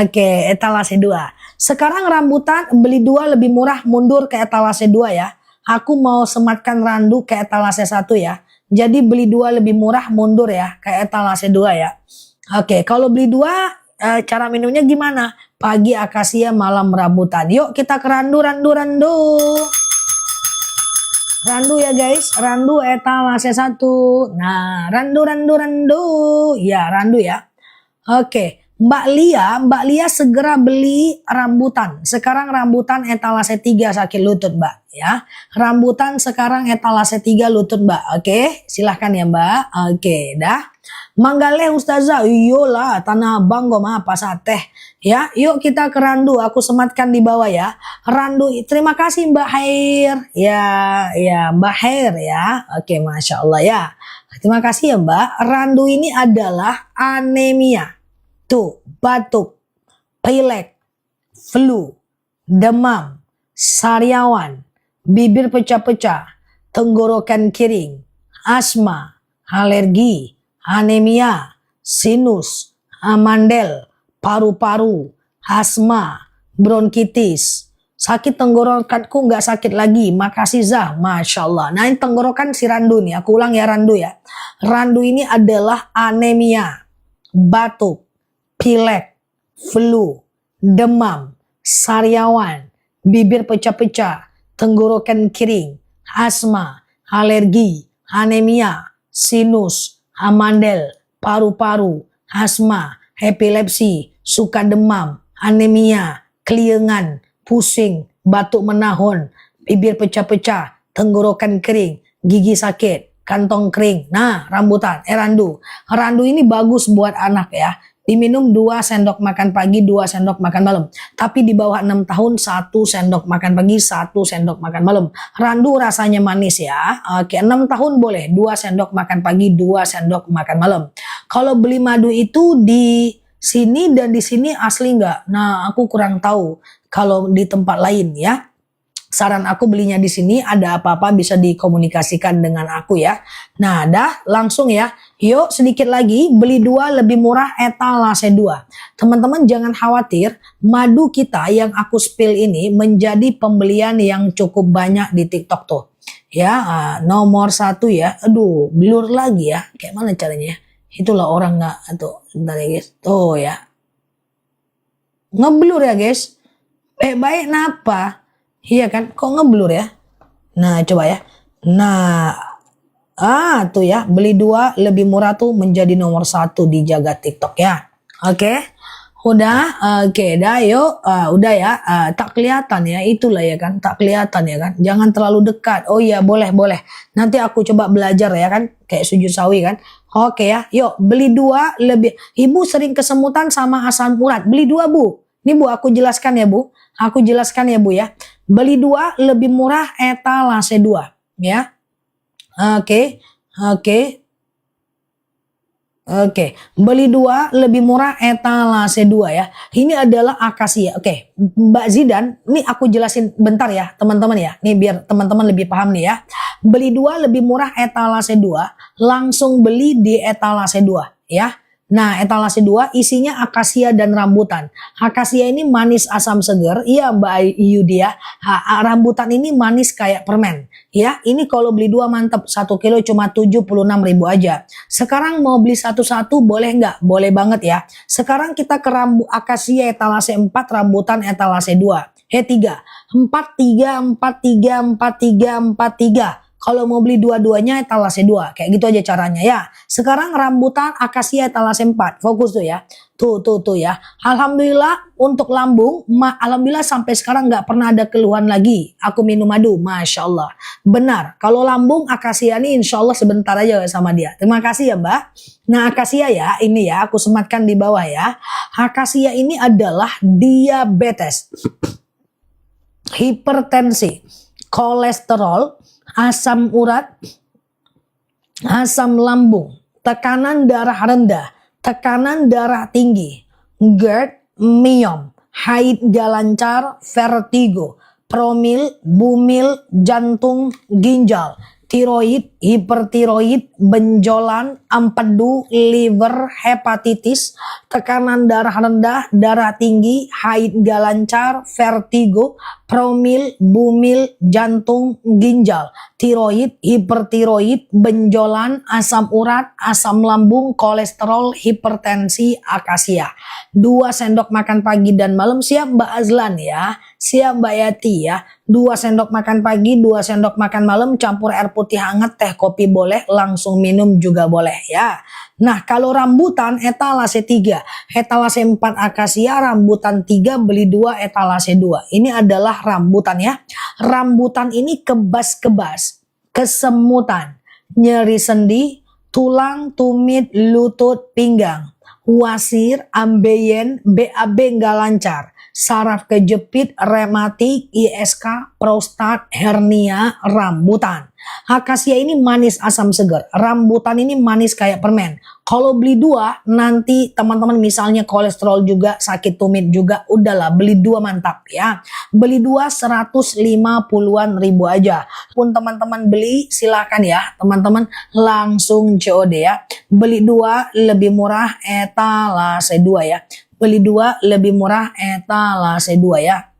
Oke, etalase 2. Sekarang rambutan beli 2 lebih murah, mundur ke etalase 2 ya. Aku mau sematkan Randu ke etalase 1 ya. Jadi beli 2 lebih murah, mundur ya ke etalase 2 ya. Oke, kalau beli 2 cara minumnya gimana? Pagi akasia, malam rambutan. Yuk kita ke Randu, Randu, Randu. Randu ya guys, Randu etalase 1. Nah, Randu, Randu, Randu. Ya, Randu ya. Oke, Mbak Lia segera beli rambutan. Sekarang rambutan etalase 3 sakit lutut Mbak ya. Rambutan sekarang etalase 3 lutut Mbak. Oke, silahkan ya Mbak. Oke, dah. Manggale Ustazah, iyalah Tanah Abang goma apa sateh. Ya, yuk kita ke Randu. Aku sematkan di bawah ya. Randu, terima kasih Mbak Hair. Ya Mbak Hair ya. Oke, Masya Allah ya. Terima kasih ya Mbak. Randu ini adalah anemia. Tuh, batuk, pilek, flu, demam, sariawan, bibir pecah-pecah, tenggorokan kering, asma, alergi, anemia, sinus, amandel, paru-paru, asma, bronkitis. Sakit tenggorokanku nggak sakit lagi. Makasih Zah, Masya Allah. Nah ini tenggorokan si Randu nih. Aku ulang ya Randu ya. Randu ini adalah anemia, batuk, pilek, flu, demam, sariawan, bibir pecah-pecah, tenggorokan kering, asma, alergi, anemia, sinus, amandel, paru-paru, asma, epilepsi, suka demam, anemia, keliengan, pusing, batuk menahun, bibir pecah-pecah, tenggorokan kering, gigi sakit, kantong kering. Nah, rambutan, Randu. Randu ini bagus buat anak ya. Diminum 2 sendok makan pagi, 2 sendok makan malam. Tapi di bawah 6 tahun 1 sendok makan pagi, 1 sendok makan malam. Randu rasanya manis ya. Oke, 6 tahun boleh 2 sendok makan pagi, 2 sendok makan malam. Kalau beli madu itu di sini dan di sini asli nggak? Nah, aku kurang tahu kalau di tempat lain ya. Saran aku belinya di sini, ada apa-apa bisa dikomunikasikan dengan aku ya. Nah, dah langsung ya. Yuk sedikit lagi, beli 2 lebih murah etalase 2. Teman-teman jangan khawatir, madu kita yang aku spill ini menjadi pembelian yang cukup banyak di TikTok tuh. Ya, nomor 1 ya. Aduh, blur lagi ya. Kayak mana caranya? Itulah orang nggak, tuh, bentar ya guys. Tuh ya. Ngeblur ya guys. Baik napa? Iya kan, kok ngeblur ya? Nah, coba ya. Nah, tuh ya, beli 2 lebih murah tuh menjadi nomor 1 di jagat TikTok ya. Oke, udah, oke, dah yuk, udah ya, tak kelihatan ya, itulah ya kan, tak kelihatan ya kan. Jangan terlalu dekat. Oh iya, boleh. Nanti aku coba belajar ya kan, kayak sujud sawi kan. Oke ya, yuk beli 2 lebih. Ibu sering kesemutan sama asam urat. Beli 2 Bu. Ini Bu, aku jelaskan ya Bu. Aku jelaskan ya Bu ya. Beli 2 lebih murah etalase 2 ya. Oke. Beli 2 lebih murah etalase 2 ya. Ini adalah akasia. Oke, Mbak Zidan, ini aku jelasin bentar ya teman-teman ya. Nih biar teman-teman lebih paham nih ya. Beli 2 lebih murah etalase 2, langsung beli di etalase 2 ya. Nah, etalase 2 isinya akasia dan rambutan. Akasia ini manis asam seger. Iya Mbak Yudia. Rambutan ini manis kayak permen. Ya, ini kalau beli 2 mantep. 1 kilo cuma 76.000 aja. Sekarang mau beli satu-satu boleh nggak? Boleh banget ya. Sekarang kita ke akasia etalase 4, rambutan etalase 2. 3. 4, 3, 4, 3, 4, 3, 4, 3. Kalau mau beli dua-duanya etalase 2. Kayak gitu aja caranya ya. Sekarang rambutan akasia etalase 4. Fokus tuh ya. Tuh ya. Alhamdulillah untuk lambung, alhamdulillah sampai sekarang nggak pernah ada keluhan lagi. Aku minum madu, Masya Allah. Benar, kalau lambung akasia ini insya Allah sebentar aja sama dia. Terima kasih ya Mbak. Nah akasia ya, ini ya aku sematkan di bawah ya. Akasia ini adalah diabetes, hipertensi, kolesterol, asam urat, asam lambung, tekanan darah rendah, tekanan darah tinggi, GERD, myom, haid gak lancar, vertigo, promil, bumil, jantung, ginjal, tiroid, hipertiroid, benjolan, empedu, liver, hepatitis, tekanan darah rendah, darah tinggi, haid gak lancar, vertigo, promil, bumil, jantung, ginjal, tiroid, hipertiroid, benjolan, asam urat, asam lambung, kolesterol, hipertensi, akasia. 2 sendok makan pagi dan malam. Siap Mbak Azlan ya, siap Mbak Yati ya. 2 sendok makan pagi, 2 sendok makan malam, campur air putih hangat, teh kopi boleh, langsung minum juga boleh ya. Nah kalau rambutan etalase 3, etalase 4 akasia, rambutan 3 beli 2 etalase 2. Ini adalah rambutan ya. Rambutan ini kebas-kebas, kesemutan, nyeri sendi, tulang, tumit, lutut, pinggang, wasir, ambeien, BAB nggak lancar, saraf kejepit, rematik, ISK, prostat, hernia, rambutan. Akasia ini manis asam segar, rambutan ini manis kayak permen. Kalau beli 2 nanti teman-teman misalnya kolesterol juga, sakit tumit juga, udahlah beli 2 mantap ya. Beli 2 150-an ribu aja. Pun teman-teman beli silakan ya, teman-teman langsung COD ya. Beli 2 lebih murah etalase 2 ya. Beli 2 lebih murah etalase 2 ya.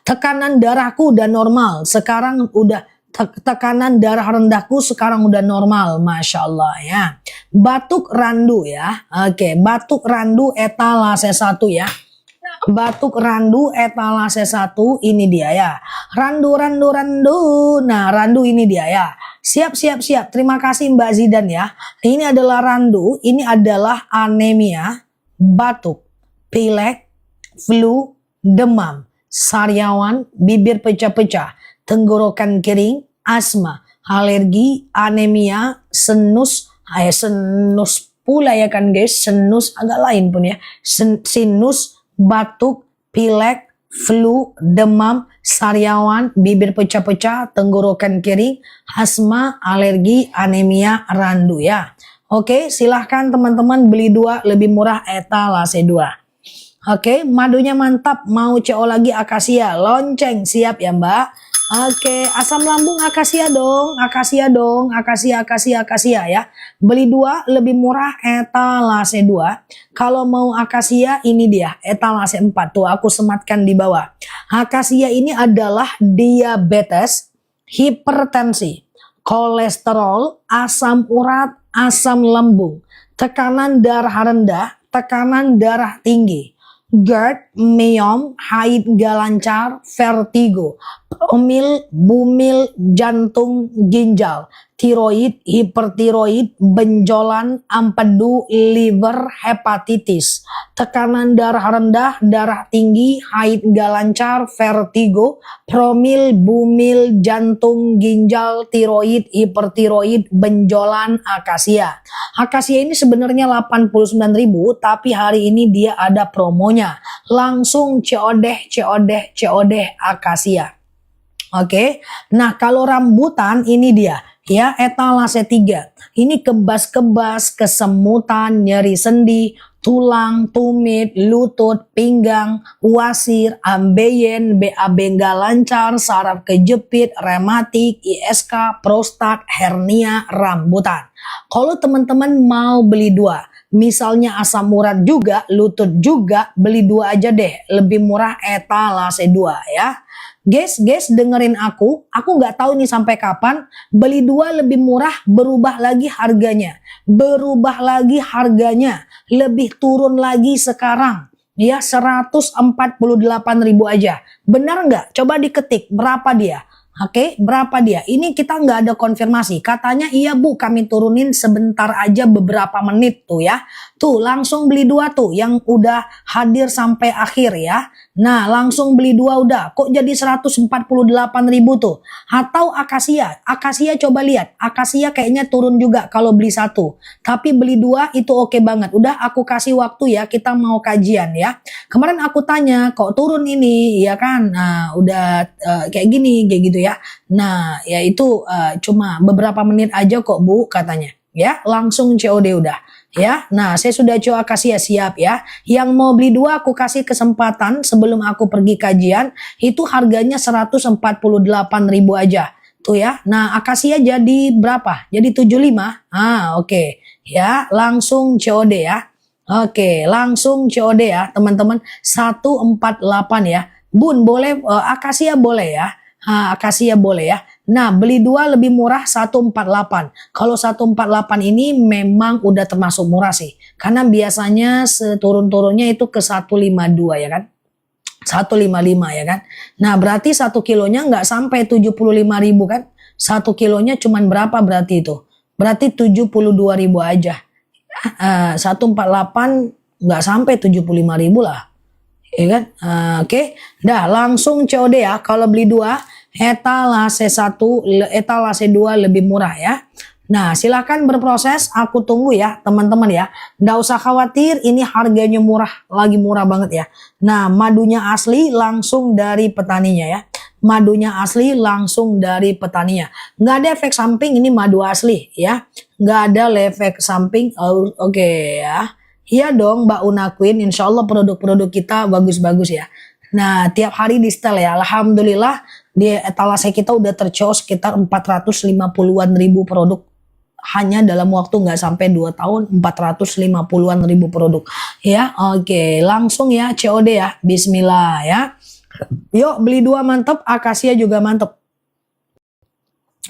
Tekanan darahku udah normal, sekarang udah tekanan darah rendahku sekarang udah normal, Masya Allah ya. Batuk randu ya, oke, batuk randu etalase 1 ya. Batuk randu etalase 1 ini dia ya. Randu. Nah randu ini dia ya. Siap. Terima kasih Mbak Zidan ya. Ini adalah randu, ini adalah anemia, batuk, pilek, flu, demam, sariawan, bibir pecah-pecah, tenggorokan kering, asma, alergi, anemia, senus pula ya kan guys, senus agak lain pun ya, sinus, batuk, pilek, flu, demam, sariawan, bibir pecah-pecah, tenggorokan kering, asma, alergi, anemia, randu ya. Oke, silahkan teman-teman beli 2 lebih murah etalase 2. Oke, madunya mantap, mau CO lagi akasia, lonceng siap ya Mbak. Oke, asam lambung akasia dong, akasia ya. Beli 2 lebih murah etalase 2. Kalau mau akasia ini dia, etalase 4 tuh aku sematkan di bawah. Akasia ini adalah diabetes, hipertensi, kolesterol, asam urat, asam lambung, tekanan darah rendah, tekanan darah tinggi, GERD, myom, haid gak lancar, vertigo, promil, bumil, jantung, ginjal, tiroid, hipertiroid, benjolan, empedu, liver, hepatitis, tekanan darah rendah, darah tinggi, haid gak lancar, vertigo, promil, bumil, jantung, ginjal, tiroid, hipertiroid, benjolan, akasia. Akasia ini sebenarnya 89.000, tapi hari ini dia ada promonya. Langsung COD akasia. Oke. Nah, kalau rambutan ini dia ya etalase 3. Ini kebas-kebas, kesemutan, nyeri sendi, tulang, tumit, lutut, pinggang, wasir, ambeien, BAB nggak lancar, saraf kejepit, rematik, ISK, prostat, hernia, rambutan. Kalau teman-teman mau beli 2, misalnya asam urat juga, lutut juga, beli 2 aja deh, lebih murah etalase 2 ya. Guys, dengerin aku nggak tahu nih sampai kapan, beli 2 lebih murah, berubah lagi harganya, lebih turun lagi sekarang, ya 148.000 aja, benar nggak? Coba diketik, berapa dia? Oke, berapa dia? Ini kita nggak ada konfirmasi. Katanya iya Bu, kami turunin sebentar aja beberapa menit tuh ya. Tuh langsung beli 2 tuh yang udah hadir sampai akhir ya. Nah langsung beli 2 udah. Kok jadi 148.000 tuh? Atau akasia? Akasia coba lihat. Akasia kayaknya turun juga kalau beli 1. Tapi beli 2 itu oke banget. Udah aku kasih waktu ya, kita mau kajian ya. Kemarin aku tanya kok turun ini ya kan. Nah udah kayak gini kayak gitu ya. Nah, ya itu cuma beberapa menit aja kok Bu katanya. Ya, langsung COD udah. Ya, nah saya sudah coba kasih ya siap ya. Yang mau beli 2 aku kasih kesempatan sebelum aku pergi kajian. Itu harganya 148.000 aja. Tuh ya. Nah, akasia jadi berapa? Jadi 75. Oke. Ya, langsung COD ya. Oke, langsung COD ya, teman-teman. 148 ya. Bun, boleh akasia boleh ya. Akasia boleh ya. Nah, beli 2 lebih murah 148. Kalau 148 ini memang udah termasuk murah sih. Karena biasanya seturun-turunnya itu ke 152 ya kan. 155 ya kan. Nah, berarti 1 kilonya nggak sampai 75.000 kan. 1 kilonya cuman berapa berarti itu? Berarti 72.000 aja. 148 nggak sampai 75.000 lah. Ya kan? Oke. Dah langsung COD ya. Kalau beli 2 etalase 1, etalase 2 lebih murah ya. Nah, silahkan berproses. Aku tunggu ya, teman-teman ya. Nggak usah khawatir, ini harganya murah, lagi murah banget ya. Nah, madunya asli langsung dari petaninya ya. Madunya asli langsung dari petaninya. Nggak ada efek samping, ini madu asli ya. Nggak ada efek samping. Oke ya. Iya dong Mbak Una Queen, insya Allah produk-produk kita bagus-bagus ya. Nah, tiap hari di setel ya. Alhamdulillah di etalase kita udah terjual sekitar 450-an ribu produk. Hanya dalam waktu nggak sampai 2 tahun 450-an ribu produk. Ya, oke. Langsung ya COD ya. Bismillah ya. Yuk beli 2 mantep, akasia juga mantep.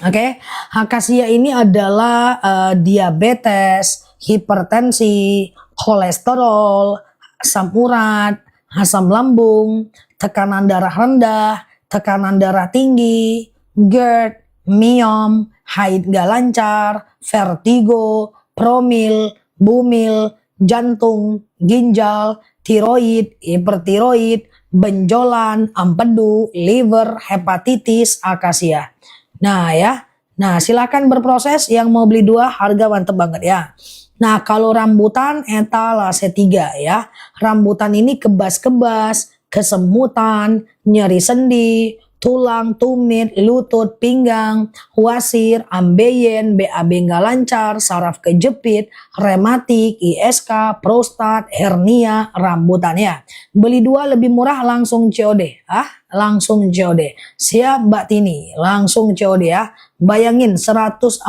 Oke, akasia ini adalah diabetes, hipertensi, kolesterol, asam urat, asam lambung, tekanan darah rendah, tekanan darah tinggi, GERD, miom, haid gak lancar, vertigo, promil, bumil, jantung, ginjal, tiroid, hipertiroid, benjolan, empedu, liver, hepatitis, akasia. Nah ya, nah silakan berproses. Yang mau beli 2 harga mantep banget ya. Nah kalau rambutan etalase 3 ya. Rambutan ini kebas-kebas, kesemutan, nyeri sendi, tulang, tumit, lutut, pinggang, wasir, ambeien, BAB nggak lancar, saraf kejepit, rematik, ISK, prostat, hernia, rambutan ya. Beli 2 lebih murah langsung COD. Langsung COD. Siap Mbak Tini, langsung COD ya. Bayangin 148.000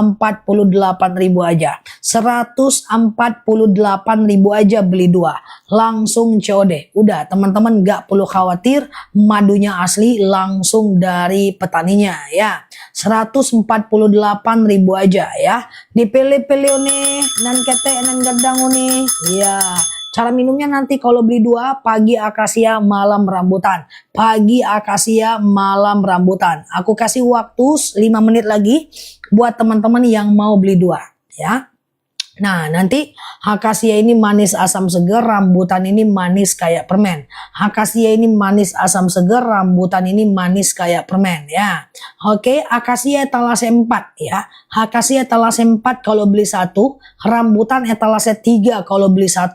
aja. 148.000 aja beli 2. Langsung COD. Udah teman-teman gak perlu khawatir, madunya asli langsung dari petaninya ya. 148.000 aja ya. Dipilih-pilih nih, nan kete nan gedang nih. Iya. Cara minumnya nanti kalau beli 2, pagi akasia, malam rambutan. Pagi akasia, malam rambutan. Aku kasih waktu 5 menit lagi buat teman-teman yang mau beli 2 ya. Nah nanti akasia ini manis asam segar, rambutan ini manis kayak permen. Akasia ini manis asam segar, rambutan ini manis kayak permen ya. Oke, akasia etalase 4 ya. Akasia etalase 4 kalau beli 1, rambutan etalase 3 kalau beli 1.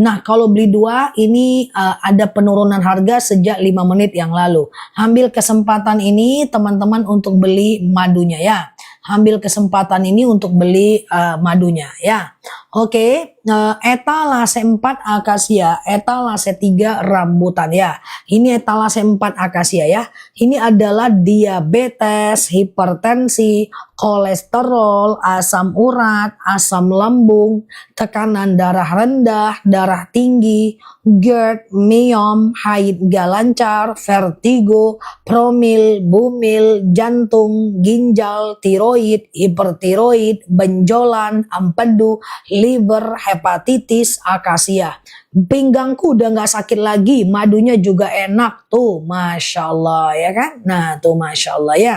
Nah kalau beli 2 ini ada penurunan harga sejak 5 menit yang lalu. Ambil kesempatan ini teman-teman untuk beli madunya ya. Ambil kesempatan ini untuk beli madunya ya. Oke, etalase 4 akasia, etalase 3 rambutan ya. Ini etalase 4 akasia ya. Ini adalah diabetes, hipertensi, kolesterol, asam urat, asam lambung, tekanan darah rendah, darah tinggi, GERD, miom, haid gak lancar, vertigo, promil, bumil, jantung, ginjal, tiroid, hipertiroid, benjolan, empedu, liver, hepatitis, akasia. Pinggangku udah nggak sakit lagi, madunya juga enak tuh, Masya Allah ya kan. Nah tuh Masya Allah ya.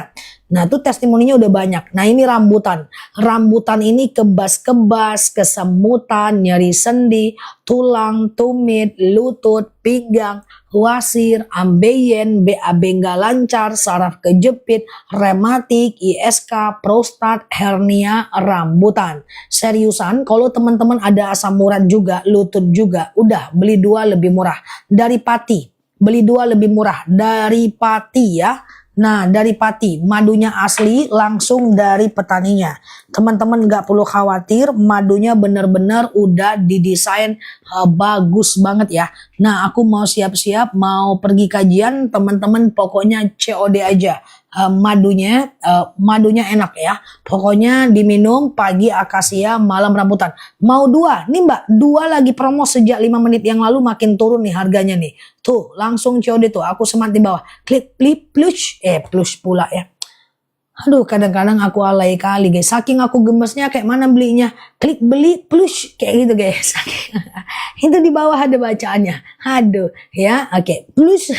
Nah tuh testimoninya udah banyak. Nah ini rambutan. Rambutan ini kebas-kebas, kesemutan, nyeri sendi, tulang, tumit, lutut, pinggang, wasir, ambeien, BAB nggak lancar, saraf kejepit, rematik, ISK, prostat, hernia, rambutan. Seriusan, kalau teman-teman ada asam urat juga, lutut juga, udah beli 2 lebih murah. Dari Pati, beli 2 lebih murah. Dari Pati ya. Nah, dari Pati, madunya asli langsung dari petaninya. Teman-teman nggak perlu khawatir, madunya bener-bener udah didesain bagus banget ya. Nah, aku mau siap-siap, mau pergi kajian, teman-teman pokoknya COD aja. Madunya enak ya. Pokoknya diminum pagi akasia, malam rambutan. Mau 2, nih Mbak, 2 lagi promo sejak 5 menit yang lalu makin turun nih harganya nih. Tuh, langsung COD tuh, aku semat di bawah. Klik plus, plus pula ya. Aduh, kadang-kadang aku alay kali guys. Saking aku gemesnya kayak mana belinya. Klik beli plus kayak gitu guys. Itu di bawah ada bacaannya. Aduh, ya. Oke, plus.